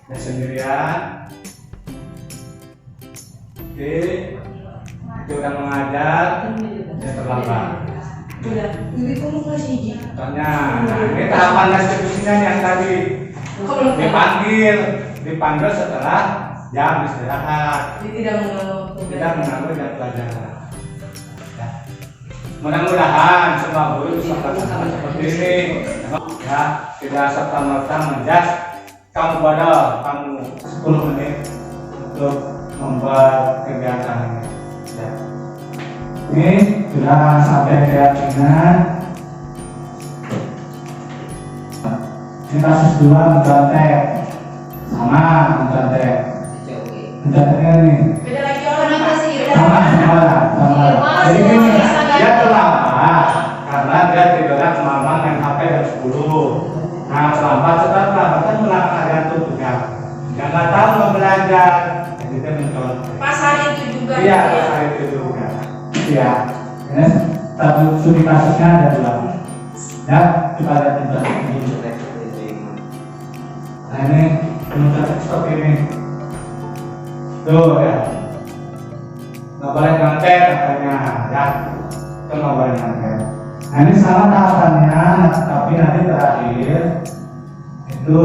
dan sendirian. Oke. nanti udah mengajar dia terlambat. Contohnya, nah ini tahapan restitusinya nih yang tadi dipanggil setelah jam istirahat, tidak mengganggu jam pelajaran. Ya. Mudah-mudahan semua guru bisa melakukan seperti ini. Ya, tidak serta-merta menjas kamu bodoh, kamu 10 menit untuk membuat kegiatan ini. Ya. Ini sudah sampai keyakinan. Ini kasus 2 mencontek, sama mencontek. Menconteknya nih. Beda lagi orang sih. Sama. Jadi ini dia terlambat karena dia tidurnya kemarin main HP jam 10. Nah terlambat setelah terlambat kan melakukan tugas. Dia nggak tahu mau belajar, jadi dia mencontek. Pas hari itu juga. Iya, pas hari itu juga. Iya. Ini satu studi kasusnya ada 2. Ya, kita lihat ini. Nah ini mencontek seperti ini. Tuh ya. Nggak boleh nyontek katanya, ya. Itu nggak boleh nyontek. Nah ini sama tahapannya, tapi nanti terakhir itu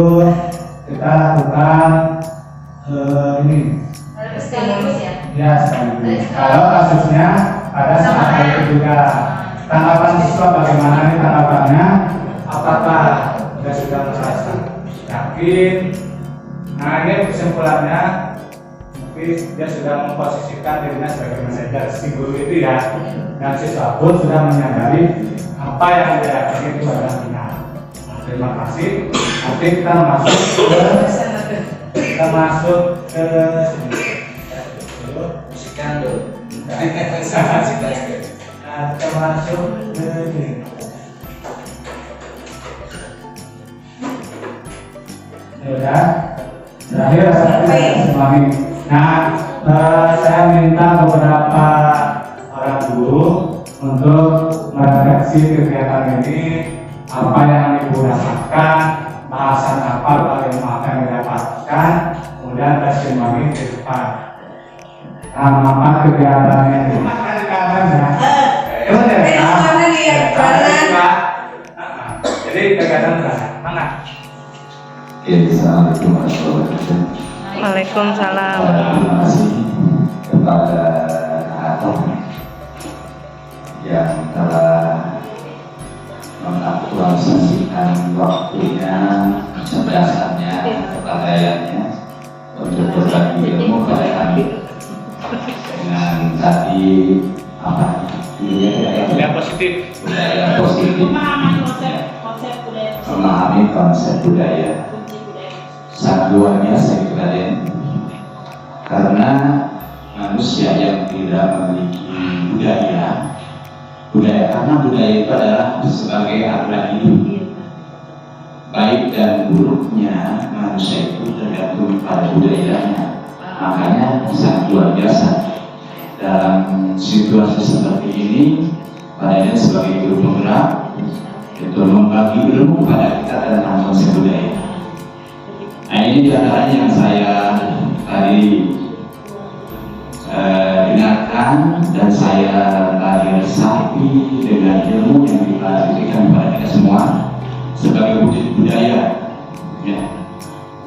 kita lakukan ini. Sekaligus ya. Ya sekaligus. Kalau kasusnya pada saat itu juga. Tanggapan siswa bagaimana nih tanggapannya? Apakah sudah merasa yakin? Nah ini kesimpulannya. Dia sudah memposisikan dirinya sebagai manajer si guru itu ya, dan siswa pun sudah menyadari apa yang dia yakini itu adalah benar. Terima kasih. Nanti kita masuk ke sini. Musikan dulu. Nah, kita masuk ke sini. Sudah. Terakhir saya Nah, saya minta beberapa orang guru untuk merefleksi kegiatan ini, apa yang ibu dapatkan, bahasan apa yang didapatkan, kemudian testimoni ke depan. Nah, apa kegiatannya ini? Jadi kegiatan berapa? Mana? Assalamualaikum warahmatullahi wabarakatuh. Waalaikumsalam. Terima kasih kepada Atok yang telah mengaktualisasikan waktunya, kecerdasannya, kepandaiannya untuk berbagi ilmu pada kami dengan tadi apa? Budaya positif. Budaya positif. Memahami konsep budaya. Sangat luar biasa kalian, karena manusia yang tidak memiliki budaya karena budaya itu adalah sebagai aturan hidup. Baik dan buruknya manusia itu tergantung pada budayanya. Makanya sangat luar biasa dalam situasi seperti ini, padanya sebagai guru penggerak itu membagi ilmu pada kita tentang konsep budaya. Nah ini diantaranya yang saya tadi dengarkan dan saya tadi resapi dengan ilmu yang diberikan kepada kita semua sebagai wujud budaya, ya.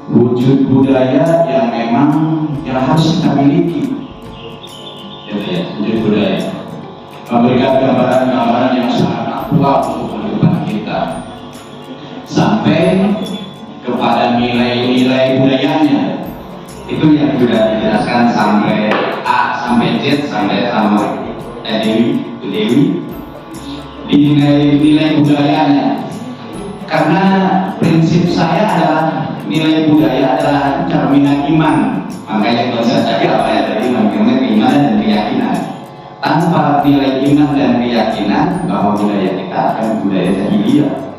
Wujud budaya yang memang yang harus kita miliki, ya, wujud budaya memberikan gambaran-gambaran yang sangat akurat untuk kehidupan kita sampai kepada nilai-nilai budayanya. Itu yang sudah dijelaskan sampai A sampai Z sampai sama Dewi di nilai budayanya. Karena prinsip saya adalah nilai budaya adalah cerminan iman. Makanya kalau saya tadi apa ya tadi mengenai keimanan dan keyakinan. Tanpa nilai iman dan keyakinan bahwa budaya kita akan budaya jahiliyah,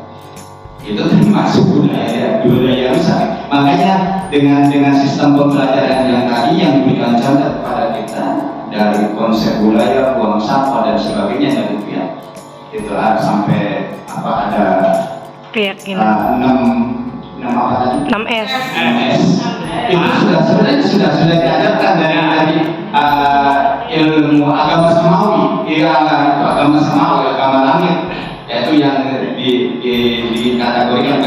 itu termasuk budaya rusak. Makanya dengan sistem pembelajaran yang tadi yang diberikan contoh kepada kita dari konsep budaya, buang sampah dan sebagainya dan itu sampai apa ada keyakinan 6 nama apa tadi? 6S. MS. Itu sudah diajarkan dari ilmu agama samawi, agama langit, yaitu yang dikategorikan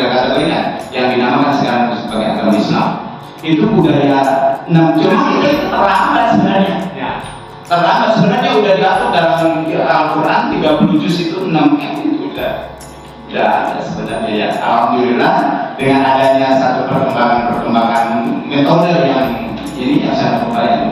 yang dinamakan sekarang sebagai agama Islam. Itu budaya 6, cuma itu terlambat sebenarnya. Ya. Terlambat sebenarnya udah diatur dalam Al-Quran 30 juz itu 6M itu udah ada sebenarnya ya. Alhamdulillah dengan adanya satu perkembangan metode yang ini yang sangat baik,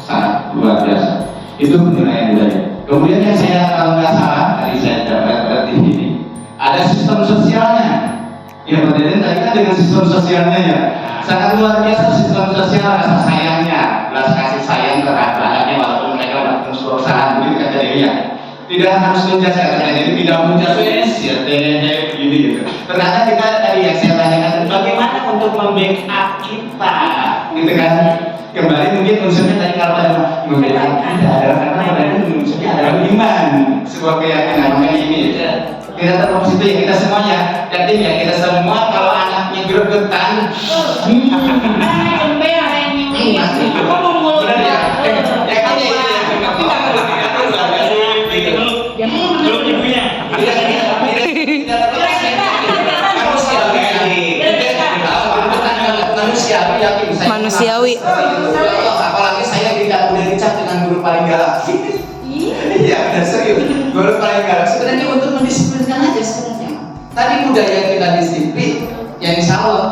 sangat luar biasa. Itu penilaian budaya. Kemudian yang saya kalau nggak salah tadi saya dapat di sini ada sistem sosialnya. Ya Pak Deden tadi kan dengan sistem sosialnya ya sangat luar biasa sistem sosial, rasa sayangnya, belas kasih sayang terhadap anaknya walaupun mereka melakukan perusahaan begitu kata dia ya. Tidak harus menjudge katanya, jadi tidak menjudge ya begini gitu. Ternyata kita tadi yang saya tanyakan bagaimana untuk membackup kita, gitu kan? Kembali mungkin unsurnya tadi kalau ada membackup kita adalah karena pada unsurnya adalah iman, sebuah keyakinan makanya ini. Kita terus itu ya kita semuanya, yakin ya kita semua kalau anaknya gregetan, Manusiawi. Apalagi saya tidak udah dicap dengan guru paling galak. Iya, benar serius. Guru paling galak. Sebenarnya untuk mendisiplinkan aja sebenarnya. Tadi budaya kita disiplin, yang insya Allah.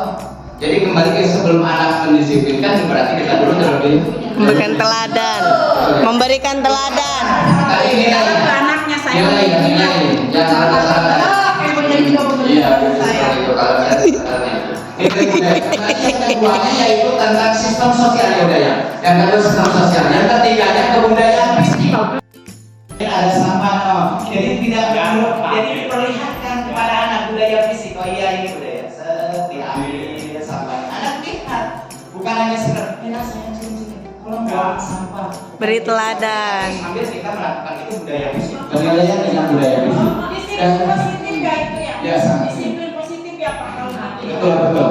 Jadi kembali ke sebelum anak mendisiplinkan berarti kita dulu terlebih Memberikan teladan. Memberikan teladan. Tadi nilai Anaknya saya. Nilai yang salah. Iya, itu kalau itu yang keduanya yaitu tentang sistem sosial budaya. Yang kedua sistem sosial. Yang ketiganya kebudayaan fisik. Ada sampah, jadi tidak jadi diperlihatkan kepada anak budaya fisik. Oh iya ini budaya. Diambil sampah. Anak lihat, bukan hanya sekedar saya sini. Kalau buang sampah. Beri teladan. Sambil kita melakukan itu budaya fisik. Penilaian dengan budaya fisik. Disiplin positif ya itu ya. Ya, sama. Disiplin positif ya Pak. Betul.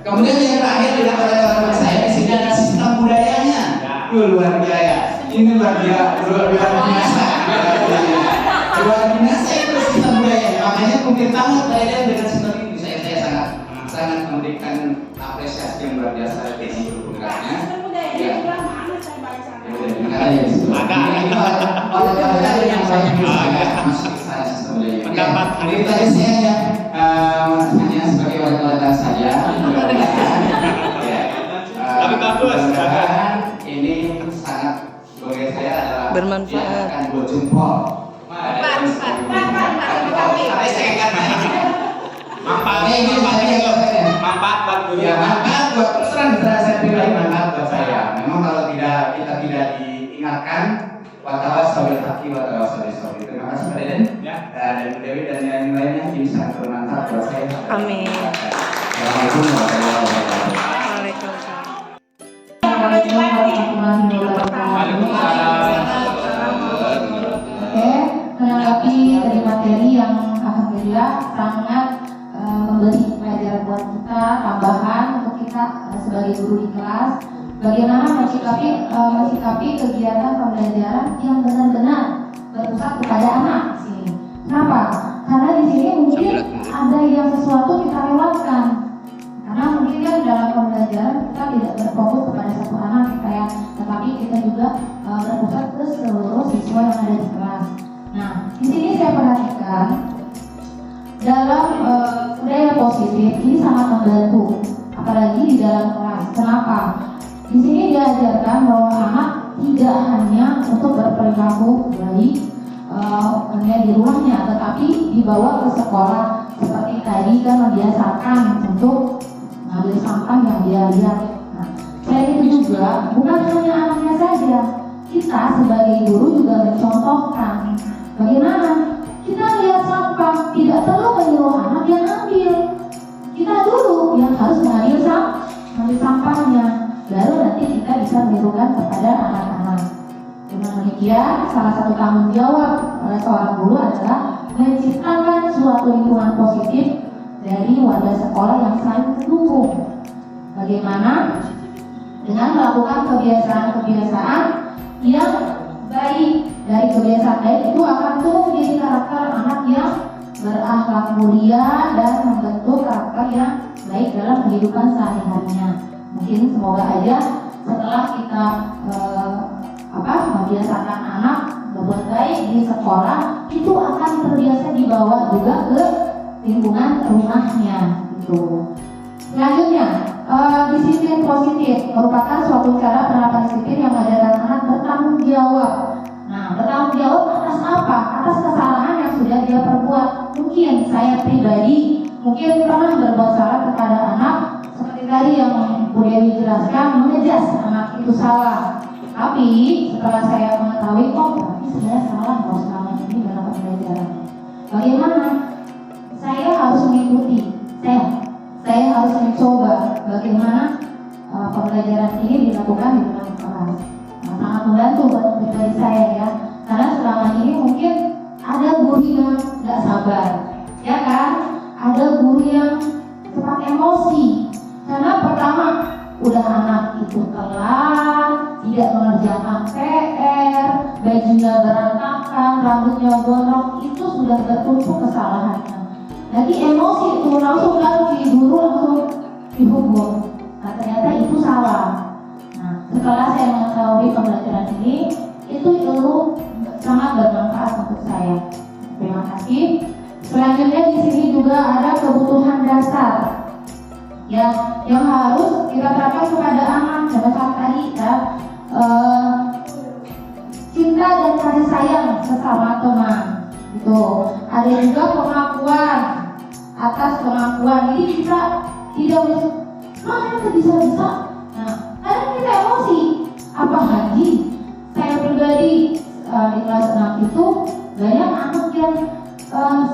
Kemudian yang terakhir didapat oleh teman-teman saya di sini ada sistem budayanya. Luar biasa. Ini luar biasa. Luar biasa itu sistem budaya. Makanya mungkin banget saya dengan sistem ini saya sangat memberikan apresiasi yang luar biasa dari seluruh penggeraknya. Sistem budaya Ya. itu mana saya baca. Makanya di situ. Oleh yang banyak masuk ke sana sistem budaya. Pendapat. Jadi tadi saya hanya sebagai wali saja. Tapi bagus. Ini sangat bagi saya adalah Bermanfaat. akan buat jempol. Manfaat buat terserah saya pribadi manfaat buat saya. Memang kalau kita tidak diingatkan watawassabil haqqi watawassabil sabr. Terima kasih Pak Deden dan Bu Dewi dan yang lainnya ini sangat bermanfaat buat saya. Amin. Assalamualaikum warahmatullahi wabarakatuh. Waalaikumsalam. Assalamualaikum warahmatullahi wabarakatuh. Oke, menanggapi dari materi yang alhamdulillah sangat memberi pelajaran buat kita, tambahan untuk kita sebagai guru di kelas, bagaimana mensikapi kegiatan pembelajaran yang benar-benar berpusat kepada anak di sini. Kenapa? Karena di sini mungkin ada yang sesuatu kita lewatkan. Karena mungkin kan dalam pembelajaran kita tidak berfokus kepada satu anak kita ya, tetapi kita juga berpusat ke seluruh siswa yang ada di kelas. Nah, di sini saya perhatikan dalam budaya positif ini sangat membantu, apalagi di dalam kelas. Kenapa? Di sini diajarkan bahwa anak tidak hanya untuk berperilaku baik hanya di rumahnya, tetapi dibawa ke sekolah seperti tadi kan membiasakan untuk mengambil sampah yang dia lihat. Nah, selain itu juga bukan hanya anaknya saja, kita sebagai guru juga mencontohkan bagaimana kita lihat sampah tidak perlu menyuruh anak yang ambil, kita dulu yang harus mengambil sampahnya, baru nanti kita bisa menirukan kepada anak-anak. Dengan demikian, salah satu tanggung jawab oleh seorang guru adalah menciptakan suatu lingkungan positif dari warga sekolah yang saling mendukung. Bagaimana dengan melakukan kebiasaan-kebiasaan yang baik. Dari kebiasaan baik itu akan tumbuh menjadi karakter anak yang berakhlak mulia dan membentuk karakter yang baik dalam kehidupan sehari-harinya. Mungkin semoga aja setelah kita membiasakan anak berbuat baik di sekolah, itu akan terbiasa dibawa juga ke lingkungan rumahnya gitu. Selanjutnya, disiplin positif merupakan suatu cara penerapan disiplin yang mengajarkan anak bertanggung jawab. Nah, bertanggung jawab atas apa? Atas kesalahan yang sudah dia perbuat. Mungkin saya pribadi pernah berbuat salah kepada anak, seperti tadi yang Bu Dewi jelaskan, mengejas anak itu salah. Tapi setelah saya mengetahui, berarti saya salah kalau selama ini dalam pembelajaran. Bagaimana? Saya harus mengikuti. Saya harus mencoba bagaimana pembelajaran ini dilakukan di dalam kelas. Sangat membantu buat pribadi saya ya. Karena selama ini mungkin ada guru yang nggak sabar, ya kan? Ada guru yang cepat emosi. Karena pertama, udah anak itu telat, tidak mengerjakan PR, bajunya berantakan, rambutnya gondrong, itu sudah bertumpuk kesalahannya. Jadi emosi itu langsung si guru langsung dihukum. Nah, ternyata itu salah. Nah, setelah saya mengetahui pembelajaran ini, itu ilmu sangat bermanfaat untuk saya. Terima kasih. Selanjutnya di sini juga ada kebutuhan dasar ya, yang harus kita terapkan kepada anak. Contoh tadi ya, cinta dan kasih sayang sesama teman. Itu ada juga pengakuan atas pengakuan. Jadi kita tidak boleh bisa. Nah, kadang kita emosi. Apalagi saya pribadi di kelas 6 itu banyak anak yang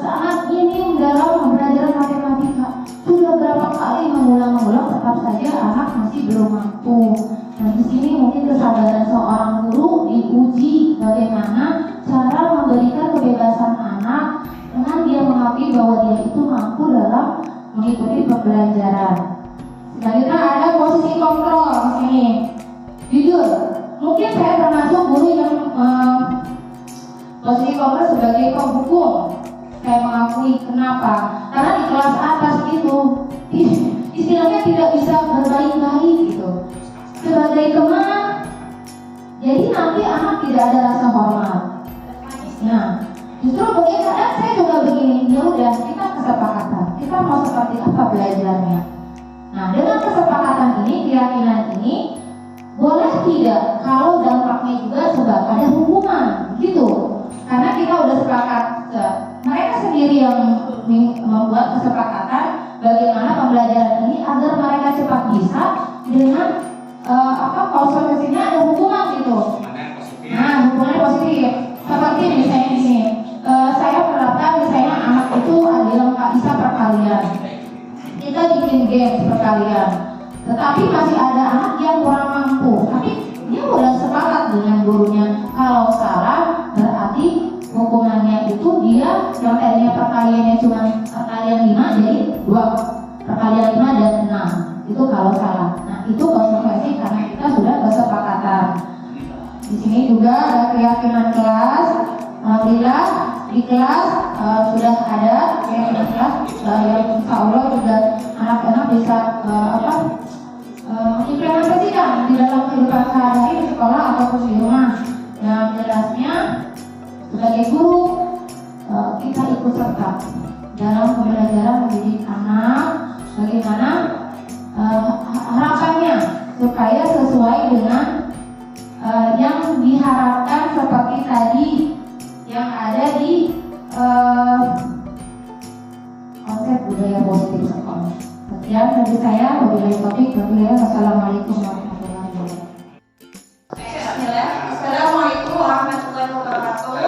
sangat ingin dalam pembelajaran matematika. Sudah berapa kali mengulang, tetap saja anak masih belum mampu. Nah, di sini mungkin kesabaran seorang guru diuji bagaimana cara memberikan kebebasan anak dengan dia mengakui bahwa dia itu mampu dalam mengikuti pembelajaran. Selanjutnya ada posisi kontrol di sini. Jujur, mungkin saya termasuk guru yang posisi kontrol sebagai penghukum. Saya mengakui kenapa? Karena di kelas atas itu istilahnya tidak bisa berbaik-baik gitu. Sebagai teman, jadi nanti anak tidak ada rasa hormat. Nah, justru begini, kadang saya juga begini, ya udah kita kesepakatan, kita mau seperti apa belajarnya. Nah, dengan kesepakatan ini, keyakinan ini, boleh tidak kalau dampaknya juga sebab ada hukuman, gitu. Karena kita udah sepakat, mereka sendiri yang membuat kesepakatan bagaimana pembelajaran ini agar mereka cepat bisa dengan konsekuensinya ada hukuman gitu. Nah, hukuman positif. Seperti misalnya ini, saya menerapkan misalnya anak itu ada nggak bisa perkalian. Kita bikin game perkalian. Tetapi masih ada anak yang kurang mampu. Tapi dia udah sepakat dengan gurunya. Kalau salah berarti hukumannya itu dia yang tadinya perkaliannya cuma perkalian 5 jadi 2 perkalian 5 dan 6. Itu kalau salah. Nah, itu konsekuensi karena kita sudah kesepakatan. Di sini juga ada keyakinan kelas. Alhamdulillah di kelas sudah ada keyakinan kelas yang insya Allah juga anak-anak bisa implementasikan di dalam kehidupan sehari-hari di sekolah ataupun di rumah. Yang jelasnya sebagai guru kita ikut serta dalam pembelajaran mendidik anak, bagaimana harapannya supaya sesuai dengan yang diharapkan seperti tadi yang ada di konsep budaya positif sekolah. Sekian dari saya, wabillahi taufiq wal hidayah. Wassalamualaikum warahmatullahi wabarakatuh. Assalamualaikum warahmatullahi wabarakatuh.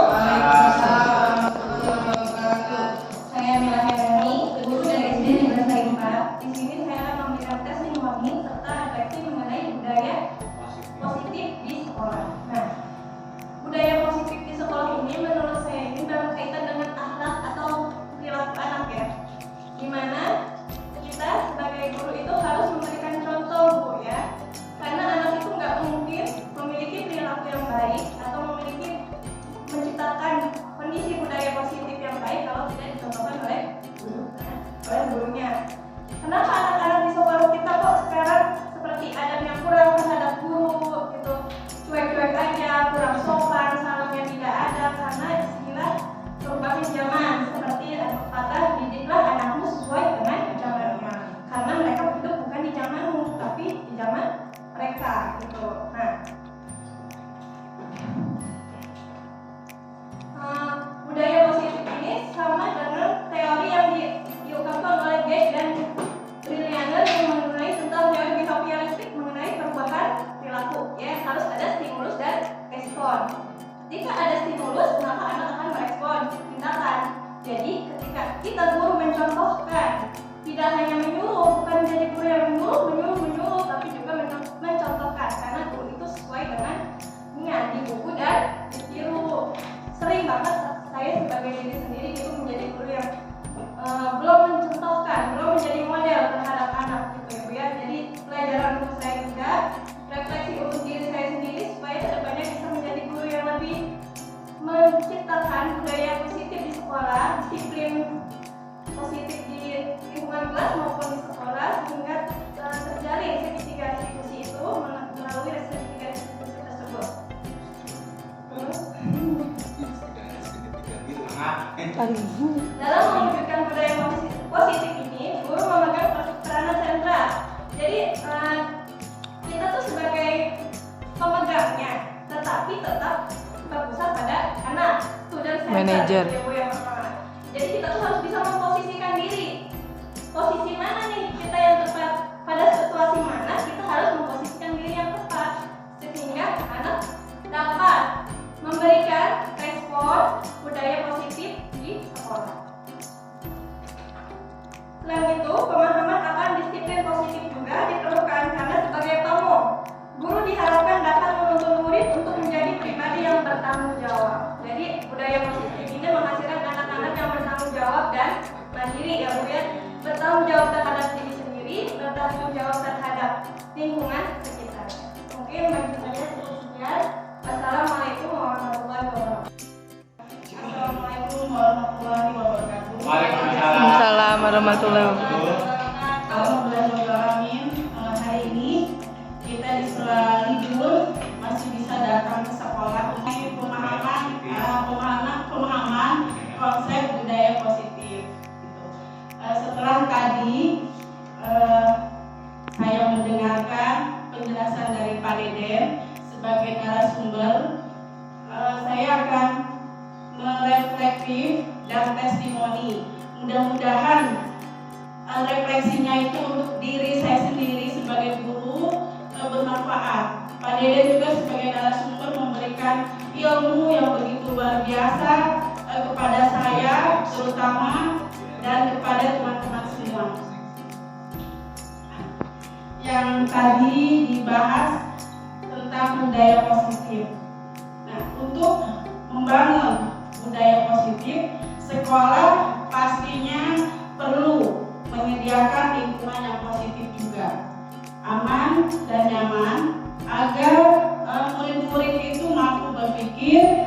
Saya Mila Herani, guru dari SD Negeri 4. Di sini saya akan memberikan tes murni serta refleksi mengenai budaya positif di sekolah. Nah, budaya positif di sekolah ini menurut saya ini berkaitan dengan akhlak atau perilaku anak ya. Dimana Dalam mewujudkan budaya positif ini, guru memegang peranan sentral. Jadi kita tuh sebagai pemegangnya, tetapi tetap berpusat pada anak, student center, Manager. ibu yang pertama. Jadi kita tuh harus bisa memposisikan diri. Posisi mana nih kita yang tepat, pada situasi mana kita harus memposisikan diri yang tepat, sehingga anak dapat memberikan respon budaya positif di sekolah. Selain itu, pemahaman akan disiplin positif juga diperlukan karena sebagai pamong, guru diharapkan dapat menuntun murid untuk menjadi pribadi yang bertanggung jawab. Jadi budaya positif ini menghasilkan anak-anak yang bertanggung jawab dan mandiri, ya Bu ya, bertanggung jawab terhadap diri sendiri, bertanggung jawab terhadap lingkungan sekitar. Mungkin bagi saya cukup sekian. Assalamualaikum warahmatullahi wabarakatuh. Assalamualaikum warahmatullahi wabarakatuh. Waalaikumsalam warahmatullahi wabarakatuh. Alhamdulillahirrahmanirrahim. Hari ini kita di sela libur masih bisa datang ke sekolah untuk pemahaman konsep budaya positif. Setelah tadi saya mendengarkan penjelasan dari Pak Deden sebagai narasumber, saya akan mereflektif dan testimoni. Mudah-mudahan refleksinya itu untuk diri saya sendiri sebagai guru bermanfaat. Pak Deden juga sebagai narasumber memberikan ilmu yang begitu luar biasa kepada saya terutama dan kepada teman-teman semua. Yang tadi dibahas tentang budaya positif. Nah, untuk membangun budaya positif, sekolah pastinya perlu menyediakan lingkungan yang positif juga, aman dan nyaman, agar murid-murid itu mampu berpikir,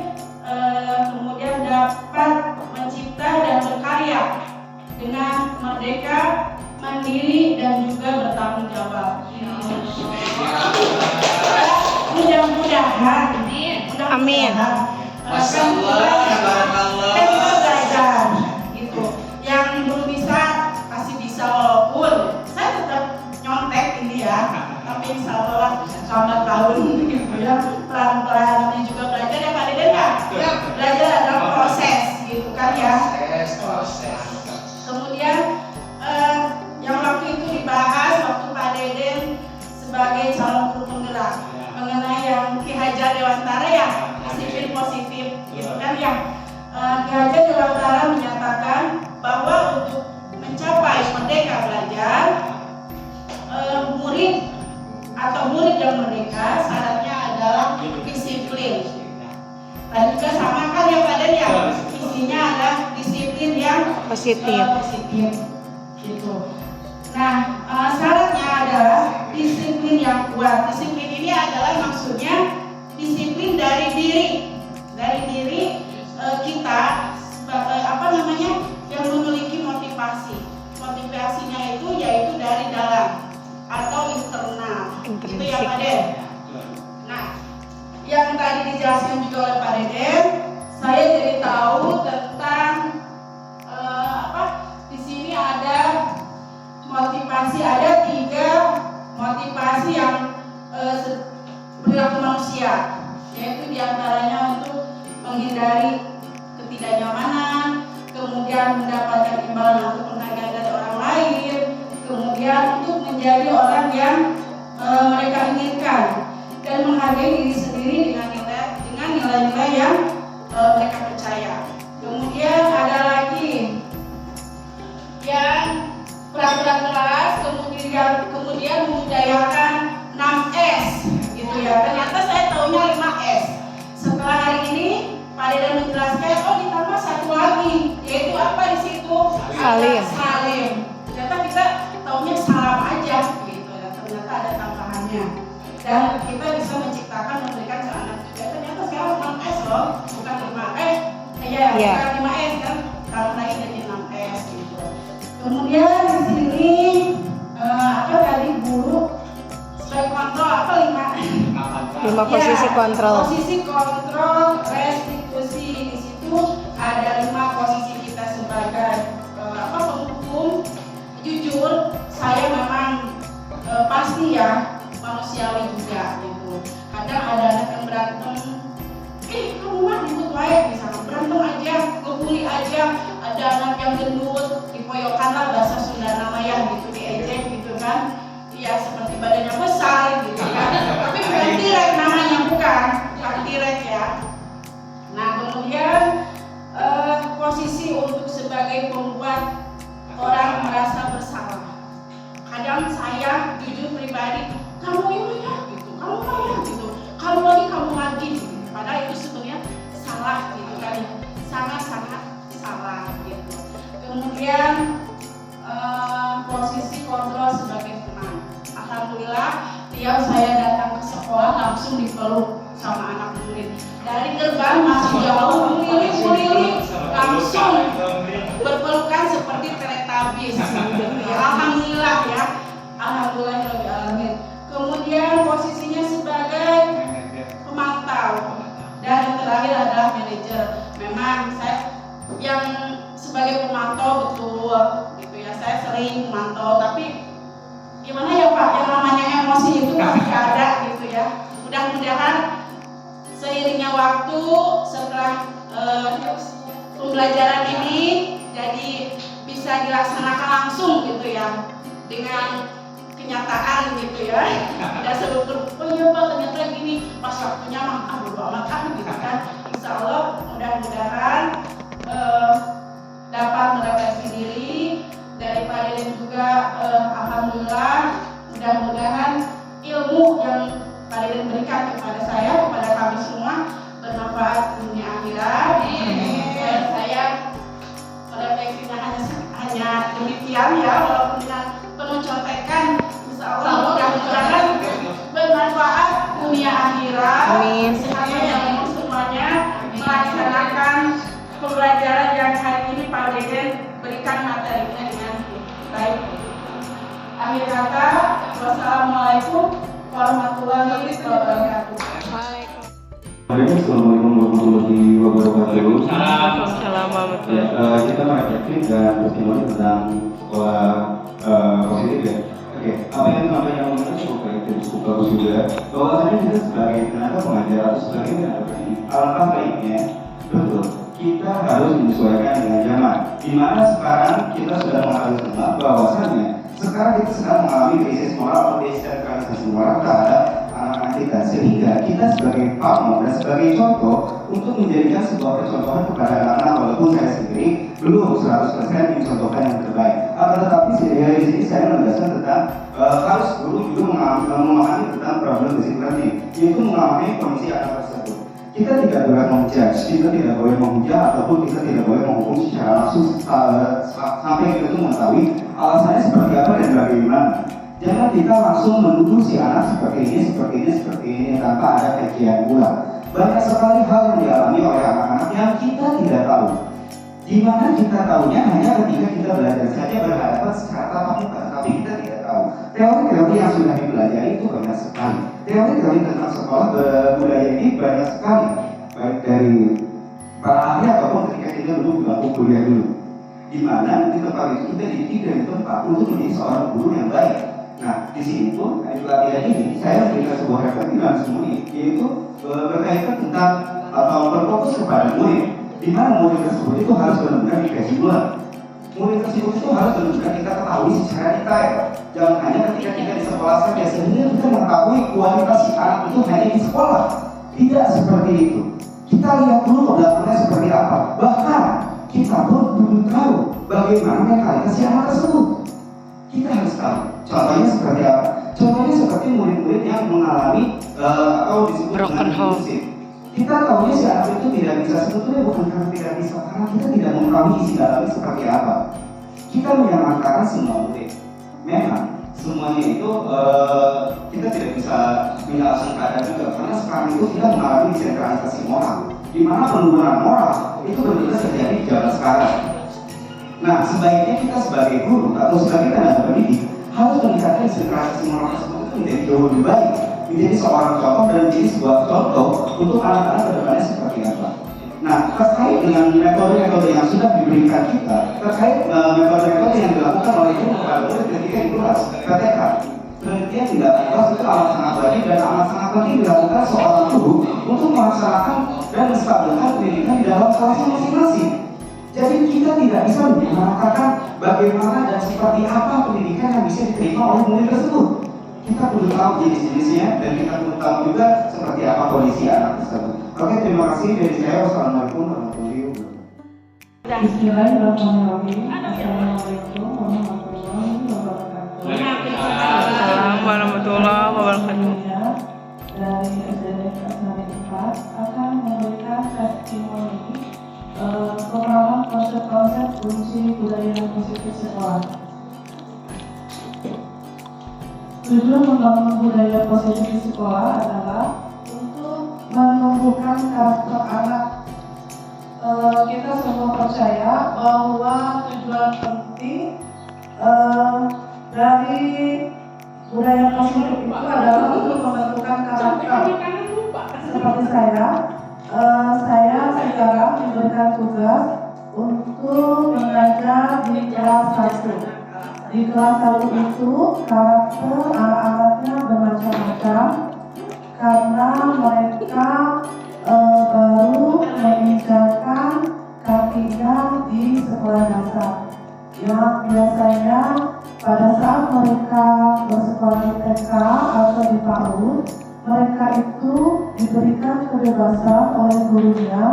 kemudian dapat mencipta dan berkarya dengan merdeka, mandiri dan juga bertanggung jawab. Mudah-mudahan, Amin. kita belajar gitu. Yang belum bisa pasti bisa, walaupun saya tetap nyontek ini ya, tapi insya Allah lambat tahun gitu ya, pelan-pelan namanya juga belajar ya Pak Deden ya. Belajar adalah proses gitu kan ya. Kemudian yang waktu itu dibahas waktu Pak Deden sebagai calon guru penggerak mengenai yang Ki Hajar Dewantara ya, disiplin positif gitu kan ya. Ki Hajar Dewantara menyatakan bahwa untuk mencapai merdeka belajar, murid yang merdeka syaratnya adalah disiplin. Dan juga sama kan ya Pak Den ya, isinya adalah disiplin yang Positif. positif gitu. Nah, syaratnya adalah disiplin yang kuat. Disiplin ini adalah maksudnya disiplin dari diri kita yang memiliki motivasi. Motivasinya itu yaitu dari dalam atau internal. Itu ya Pak Den. Nah, yang tadi dijelaskan juga oleh Pak Deden, saya jadi tahu tentang di sini ada motivasi, ada 3 motivasi yang perilaku manusia, yaitu diantaranya untuk menghindari ketidaknyamanan, kemudian mendapatkan imbalan atau penghargaan dari orang lain, kemudian untuk menjadi orang yang mereka inginkan dan menghargai diri sendiri dengan nilai-nilai yang mereka percaya. Kemudian ada lagi yang peraturan kelas, kemudian membudayakan 6S gitu ya. Ternyata saya tahunya 5S. Setelah hari ini Pak Deden menjelaskan, ditambah 1 lagi, yaitu apa di situ? Salim. Salim. Ternyata kita tahunya salam aja gitu ya. Ternyata ada tambahannya. Dan kita bisa menciptakan, memberikan ke anak juga. Ternyata sekarang 6S loh, bukan 5S. Bukan 5S kan, kalau lagi jadi 6S gitu. Kemudian di sini tadi guru sebagai kontrol 5 posisi kontrol. Posisi kontrol, restitusi, di situ ada 5 posisi kita pasti ya manusiawi juga gitu. Kadang ada anak yang berantem, kamu mah ribut wae, misalnya berantem aja, ngebully aja. Ada anak yang gendut, dipoyokan lah bahasa Sunda namanya gitu, diejek gitu kan. Ya seperti badannya besar gitu kan. Tapi bukan tirek namanya, bukan tirek ya. Nah kemudian posisi untuk sebagai pembuat orang merasa bersalah. Kadang saya jujur pribadi, kamu ini ya gitu, kamu ya gitu, kamu lagi gitu. Padahal itu sebenarnya salah gitu kan, sangat-sangat salah gitu. Kemudian posisi kontrol sebagai teman. Alhamdulillah, tiap saya datang ke sekolah langsung dipeluk sama anak murid. Dari gerbang masih jauh, melirik, langsung berpelukan seperti teletabis. Alhamdulillah ya, alhamdulillahirobbilalamin. Kemudian posisinya sebagai pemantau dan yang terakhir adalah manajer. Memang saya yang sebagai pemantau betul gitu ya, saya sering memantau, tapi gimana ya Pak, yang namanya emosi itu pasti ada gitu ya. Mudah-mudahan seiringnya waktu setelah pembelajaran ini jadi bisa dilaksanakan langsung gitu ya, dengan kenyataan gitu ya. Tidak seluruh oh iya Pak ternyata gini, pas waktunya mah bodo amat gitu kan. Insya Allah mudah-mudahan dapat merefleksi diri dari Pak Deden juga. Alhamdulillah, mudah-mudahan ilmu yang Pak Deden berikan kepada saya, kepada kami semua bermanfaat dunia akhirat. Dan saya refleksinya hanya demikian ya, walaupun dengan penuh contekan. Insya Allah mudah-mudahan bermanfaat dunia akhirat. Amin. Yang semuanya melaksanakan pembelajaran yang hari ini Pak Deden berikan materinya dengan baik. Akhir kata, wassalamualaikum warahmatullahi wabarakatuh. Assalamualaikum warahmatullahi wabarakatuh. Assalamualaikum. Kita merefleksi dan testimoni tentang sekolah positif ya. Oke, apa yang mengenai cukup baik dan cukup bagus juga. Bahwasanya kita sebagai tenaga pengajar atau sebagai tenaga pendidik, alangkah baiknya betul kita harus menyesuaikan dengan zaman. Di mana sekarang kita sudah mengetahui semua bahwasanya sekarang kita sedang mengalami krisis moral atau desentralisasi moral terhadap anak-anak kita, sehingga kita sebagai pamong dan sebagai contoh untuk menjadikan sebuah percontohan kepada anak-anak, walaupun saya sendiri belum 100% mencontohkan yang terbaik. Akan tetapi di sini saya menegaskan tentang harus guru juga memahami tentang problem basic learning, yaitu memahami kondisi anak tersebut. Kita tidak boleh menjudge, kita tidak boleh menghujat, ataupun kita tidak boleh menghukum secara langsung sampai kita itu mengetahui alasannya seperti apa dan bagaimana. Jangan kita langsung menuduh si anak seperti ini tanpa ada kajian ulang. Banyak sekali hal yang dialami oleh anak-anak yang kita tidak tahu. Di mana kita tahunya hanya ketika kita belajar saja berhadapan secara tatap muka, tapi kita tidak tahu. Teori-teori yang sudah dipelajari itu banyak sekali. Teori-teori tentang sekolah budaya ini banyak sekali, baik dari para ahli ataupun ketika kita dulu di bangku kuliah dulu. Di mana di tempat itu kita dididik dari tempat untuk menjadi seorang guru yang baik. Nah, di sini pun di pelatihan ini saya memberikan sebuah refleksi dalam semua ini, yaitu berkaitan tentang atau berfokus kepada murid, di mana murid tersebut itu harus benar-benar dikasih bulan. Murid tersebut itu harus benar-benar kita ketahui secara detail. Jangan hanya ketika kita di sekolah saja, sehingga kita mengetahui kualitas si anak itu hanya di sekolah. Tidak seperti itu. Kita lihat dulu ke belakangnya seperti apa. Bahkan kita pun belum tahu bagaimana mentalitas si anak tersebut. Kita harus tahu. Contohnya seperti apa? Contohnya seperti murid-murid yang mengalami atau disebut broken home. Kita tahunya si anak itu tidak bisa, sebetulnya bukan karena tidak bisa, karena kita tidak mengetahui isi dalamnya seperti apa. Kita menyamarkan semua murid. Memang semuanya itu kita tidak bisa menyalahkan keadaan juga, karena sekarang itu kita mengalami desentralisasi moral, di mana penurunan moral itu benar-benar terjadi di zaman sekarang. Nah, sebaiknya kita sebagai guru atau sebagai tenaga pendidik harus meningkatkan desentralisasi moral tersebut itu menjadi jauh lebih baik, menjadi seorang contoh dan menjadi sebuah contoh untuk anak-anak kedepannya seperti apa. Nah, terkait dengan metode-metode yang sudah diberikan kita, terkait metode-metode yang dilakukan oleh guru kepada murid ketika di kelas PTK, penelitian di data kelas itu amat sangat baik dan amat sangat penting dilakukan seorang guru untuk melaksanakan dan menstabilkan pendidikan di dalam kelasnya masing-masing. Jadi kita tidak bisa mengatakan bagaimana dan seperti apa pendidikan yang bisa diterima oleh murid tersebut. Kita perlu tahu jenis-jenisnya dan kita perlu tahu juga seperti apa kondisi anak tersebut. Oke, terima kasih dari saya. Wassalamualaikum warahmatullahi wabarakatuh. Bismillahirrahmanirrahim. Assalamualaikum warahmatullahi wabarakatuh. Assalamualaikum warahmatullahi wabarakatuh. Dari SDN Asmari 4 akan memberikan testimoni pemahaman konsep-konsep kunci budaya positif sekolah. Tujuan membangun budaya positif di sekolah adalah untuk menumbuhkan karakter anak. Kita semua percaya bahwa tujuan penting dari budaya positif itu adalah untuk membentukkan karakter. Seperti saya sekarang diberikan tugas untuk mengajar di kelas 1. Di kelas 1 itu karakter anak-anaknya bermacam-macam karena mereka baru menginjakan kakinya di sekolah dasar. Yang biasanya pada saat mereka bersekolah di TK atau di PAUD, mereka itu diberikan kebebasan oleh gurunya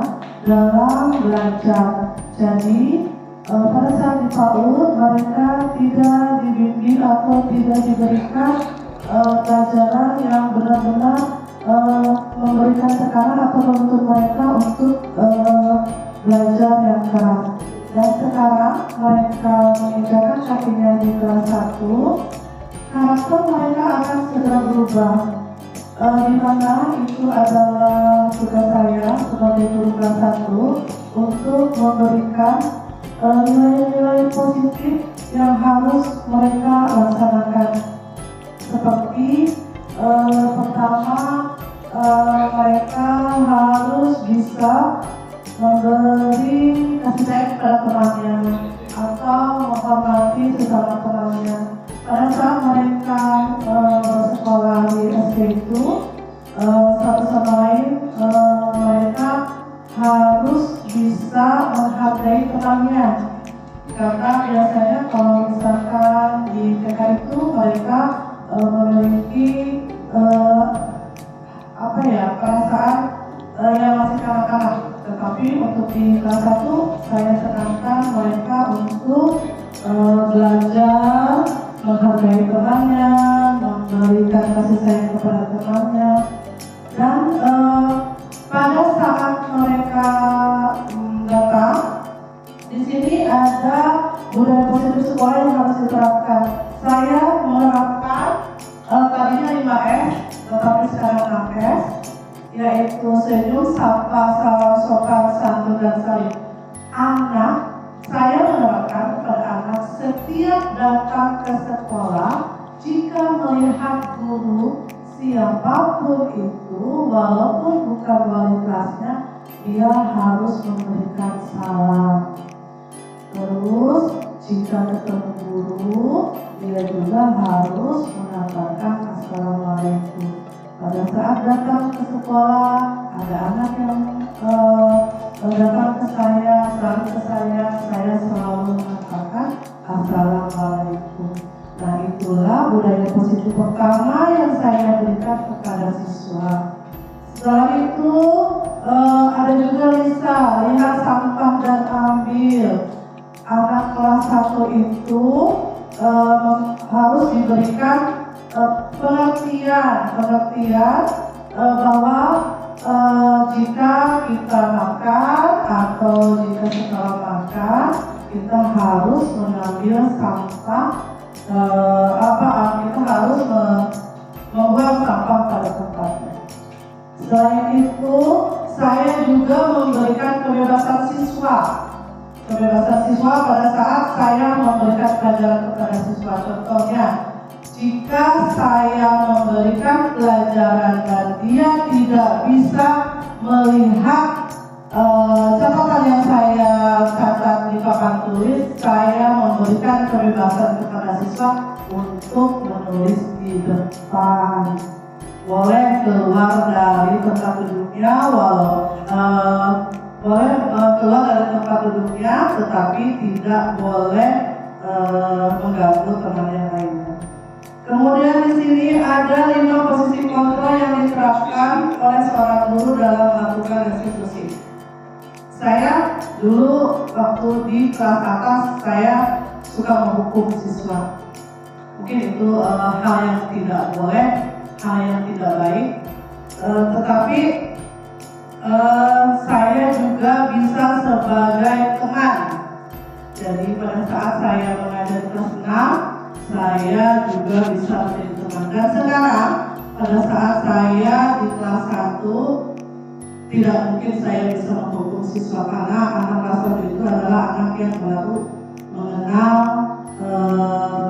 dalam belajar. Jadi pada saat di PAUD mereka tidak dibimbing atau tidak diberikan pelajaran yang benar-benar memberikan tekanan atau menuntut mereka untuk belajar yang keras. Dan sekarang mereka menginjakan kakinya di kelas 1, karakter mereka akan segera berubah. Di mana itu adalah tugas saya sebagai guru kelas 1 untuk memberikan nilai-nilai positif yang harus mereka laksanakan. Seperti pertama, mereka harus bisa memberi kasih sayang kepada temannya atau menghormati sesama temannya. Pada saat mereka bersekolah di SD itu, satu sama lain mereka harus bisa menghargai temannya. Karena biasanya kalau misalkan di TK itu mereka memiliki perasaan yang masih kanak-kanak. Tetapi untuk di kelas 1 saya tekankan mereka untuk belajar menghargai temannya, memberikan kasih sayang kepada temannya, dan pada saat mereka datang di sini ada budaya positif sekolah yang harus diterapkan. Saya menerapkan tadinya 5S, tetapi sekarang 6S, yaitu senyum, sapa, salam, sopan, santun, dan saling. Anak, saya menerapkan kepada anak setiap datang ke sekolah, jika melihat guru siapapun itu, walaupun bukan wali kelasnya, dia harus memberikan salam. Terus jika ketemu guru, dia juga harus mengatakan assalamualaikum. Pada saat datang ke sekolah, ada anak yang datang ke saya, saya selalu mengatakan assalamualaikum. Nah, itulah budaya positif pertama yang saya berikan kepada siswa. Setelah itu ada juga lihat sampah dan ambil. Anak kelas 1 itu harus diberikan pengertian bahwa jika kita makan atau jika setelah makan kita harus mengambil sampah, kita harus membuang sampah pada tempatnya. Selain itu, saya juga memberikan kebebasan siswa pada saat saya memberikan pelajaran kepada siswa. Contohnya, jika saya memberikan pelajaran dan dia tidak bisa melihat catatan yang saya catat di papan tulis, saya memberikan kebebasan kepada siswa untuk menulis di depan. Boleh keluar dari tempat duduknya, boleh keluar dari tempat duduknya, tetapi tidak boleh mengganggu teman yang lainnya. Kemudian di sini ada 5 posisi kontrol yang diterapkan oleh seorang guru dalam melakukan restitusi. Saya dulu waktu di kelas atas saya suka menghukum siswa. Mungkin itu hal yang tidak boleh, hal yang tidak baik. Tetapi saya juga bisa sebagai teman. Jadi pada saat saya mengajar kelas 6, saya juga bisa menjadi teman. Dan sekarang pada saat saya di kelas 1, tidak mungkin saya bisa menghukum siswa karena anak kelas 1 itu adalah anak yang baru mengenal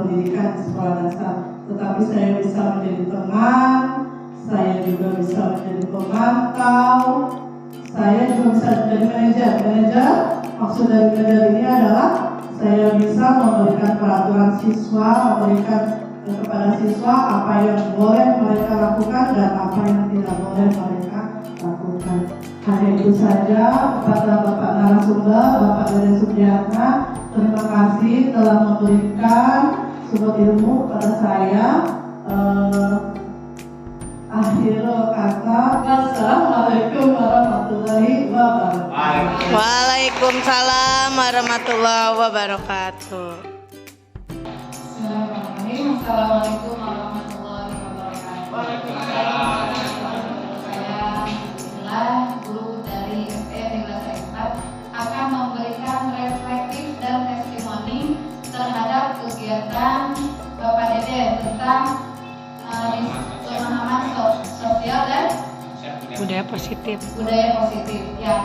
pendidikan di sekolah dasar. Tetapi saya bisa menjadi teman, saya juga bisa menjadi pemantau, saya juga bisa menjadi manajer. Maksud dari manajer ini adalah saya bisa memberikan peraturan siswa, memberikan kepada siswa apa yang boleh mereka lakukan dan apa yang tidak boleh mereka lakukan. Hanya itu saja kepada Bapak narasumber, Bapak Dede Supriyatna, terima kasih telah memberikan sumber ilmu kepada saya. Akhirul kata, wassalamualaikum warahmatullahi wabarakatuh. Waalaikumsalam warahmatullahi wabarakatuh. Bismillahirrahmanirrahim. Assalamualaikum warahmatullahi wabarakatuh. Saya guru dari STM Negeri 4 akan memberikan reflektif dan testimoni terhadap kegiatan Bapak Dede tentang pemahaman sosial dan Budaya positif. Ya.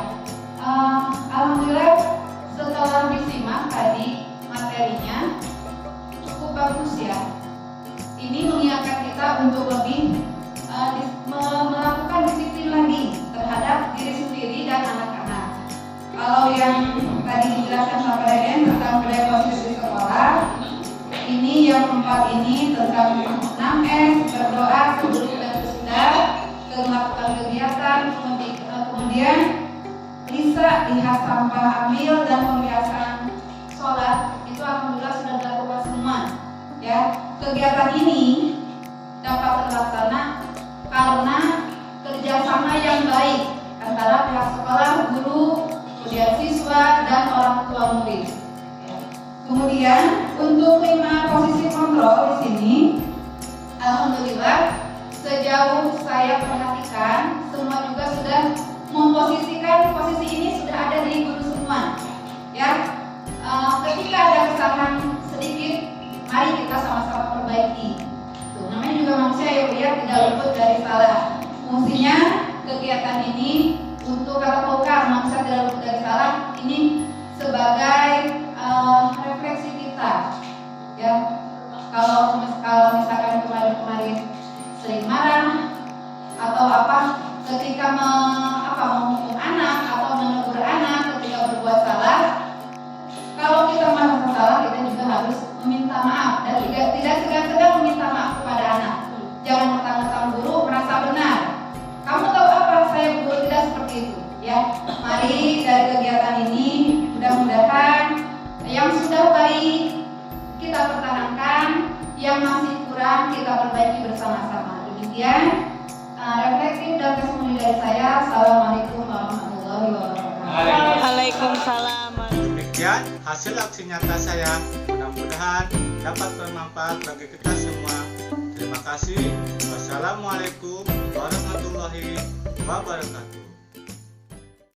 Alhamdulillah setelah disimak tadi materinya cukup bagus ya. Ini mengingatkan kita untuk lebih melakukan disiplin lagi terhadap diri sendiri dan anak-anak. Kalau yang tadi dijelaskan sama Deden tentang budaya positif di sekolah, ini yang 4 ini tentang 6S, berdoa sebelum dan sesudah, melakukan kegiatan, kemudian bisa lihat sampah ambil dan pembiasaan sholat itu alhamdulillah sudah dilakukan semua. Ya, kegiatan ini dapat terlaksana karena kerjasama yang baik antara pihak sekolah, guru, kemudian siswa dan orang tua murid. Kemudian untuk 5 posisi kontrol di sini, alhamdulillah sejauh saya perhatikan semua juga sudah memposisikan posisi ini sudah ada di guru semua. Ya, ketika ada kesalahan sedikit, mari kita sama-sama perbaiki. Tuh, namanya juga manusia yang lihat tidak luput dari salah. Fungsinya kegiatan ini untuk kata pokar manusia tidak luput dari salah ini sebagai refleksi kita. Ya, kalau misalkan kemarin sering marah atau apa ketika menghukum anak atau menegur anak ketika berbuat salah, kalau kita merasa salah kita juga harus meminta maaf dan tidak segan-segan meminta maaf kepada anak. Jangan mentang-mentang guru merasa benar. Kamu tahu apa, saya guru tidak seperti itu. Ya, mari dari kegiatan ini mudah-mudahan yang sudah baik kita pertahankan, yang masih kurang kita perbaiki bersama-sama. Demikian reflektif dan testimoni dari saya. Assalamualaikum warahmatullahi wabarakatuh. Waalaikumsalam. Demikian hasil aksi nyata saya, mudah-mudahan dapat bermanfaat bagi kita semua. Terima kasih. Wassalamualaikum warahmatullahi wabarakatuh.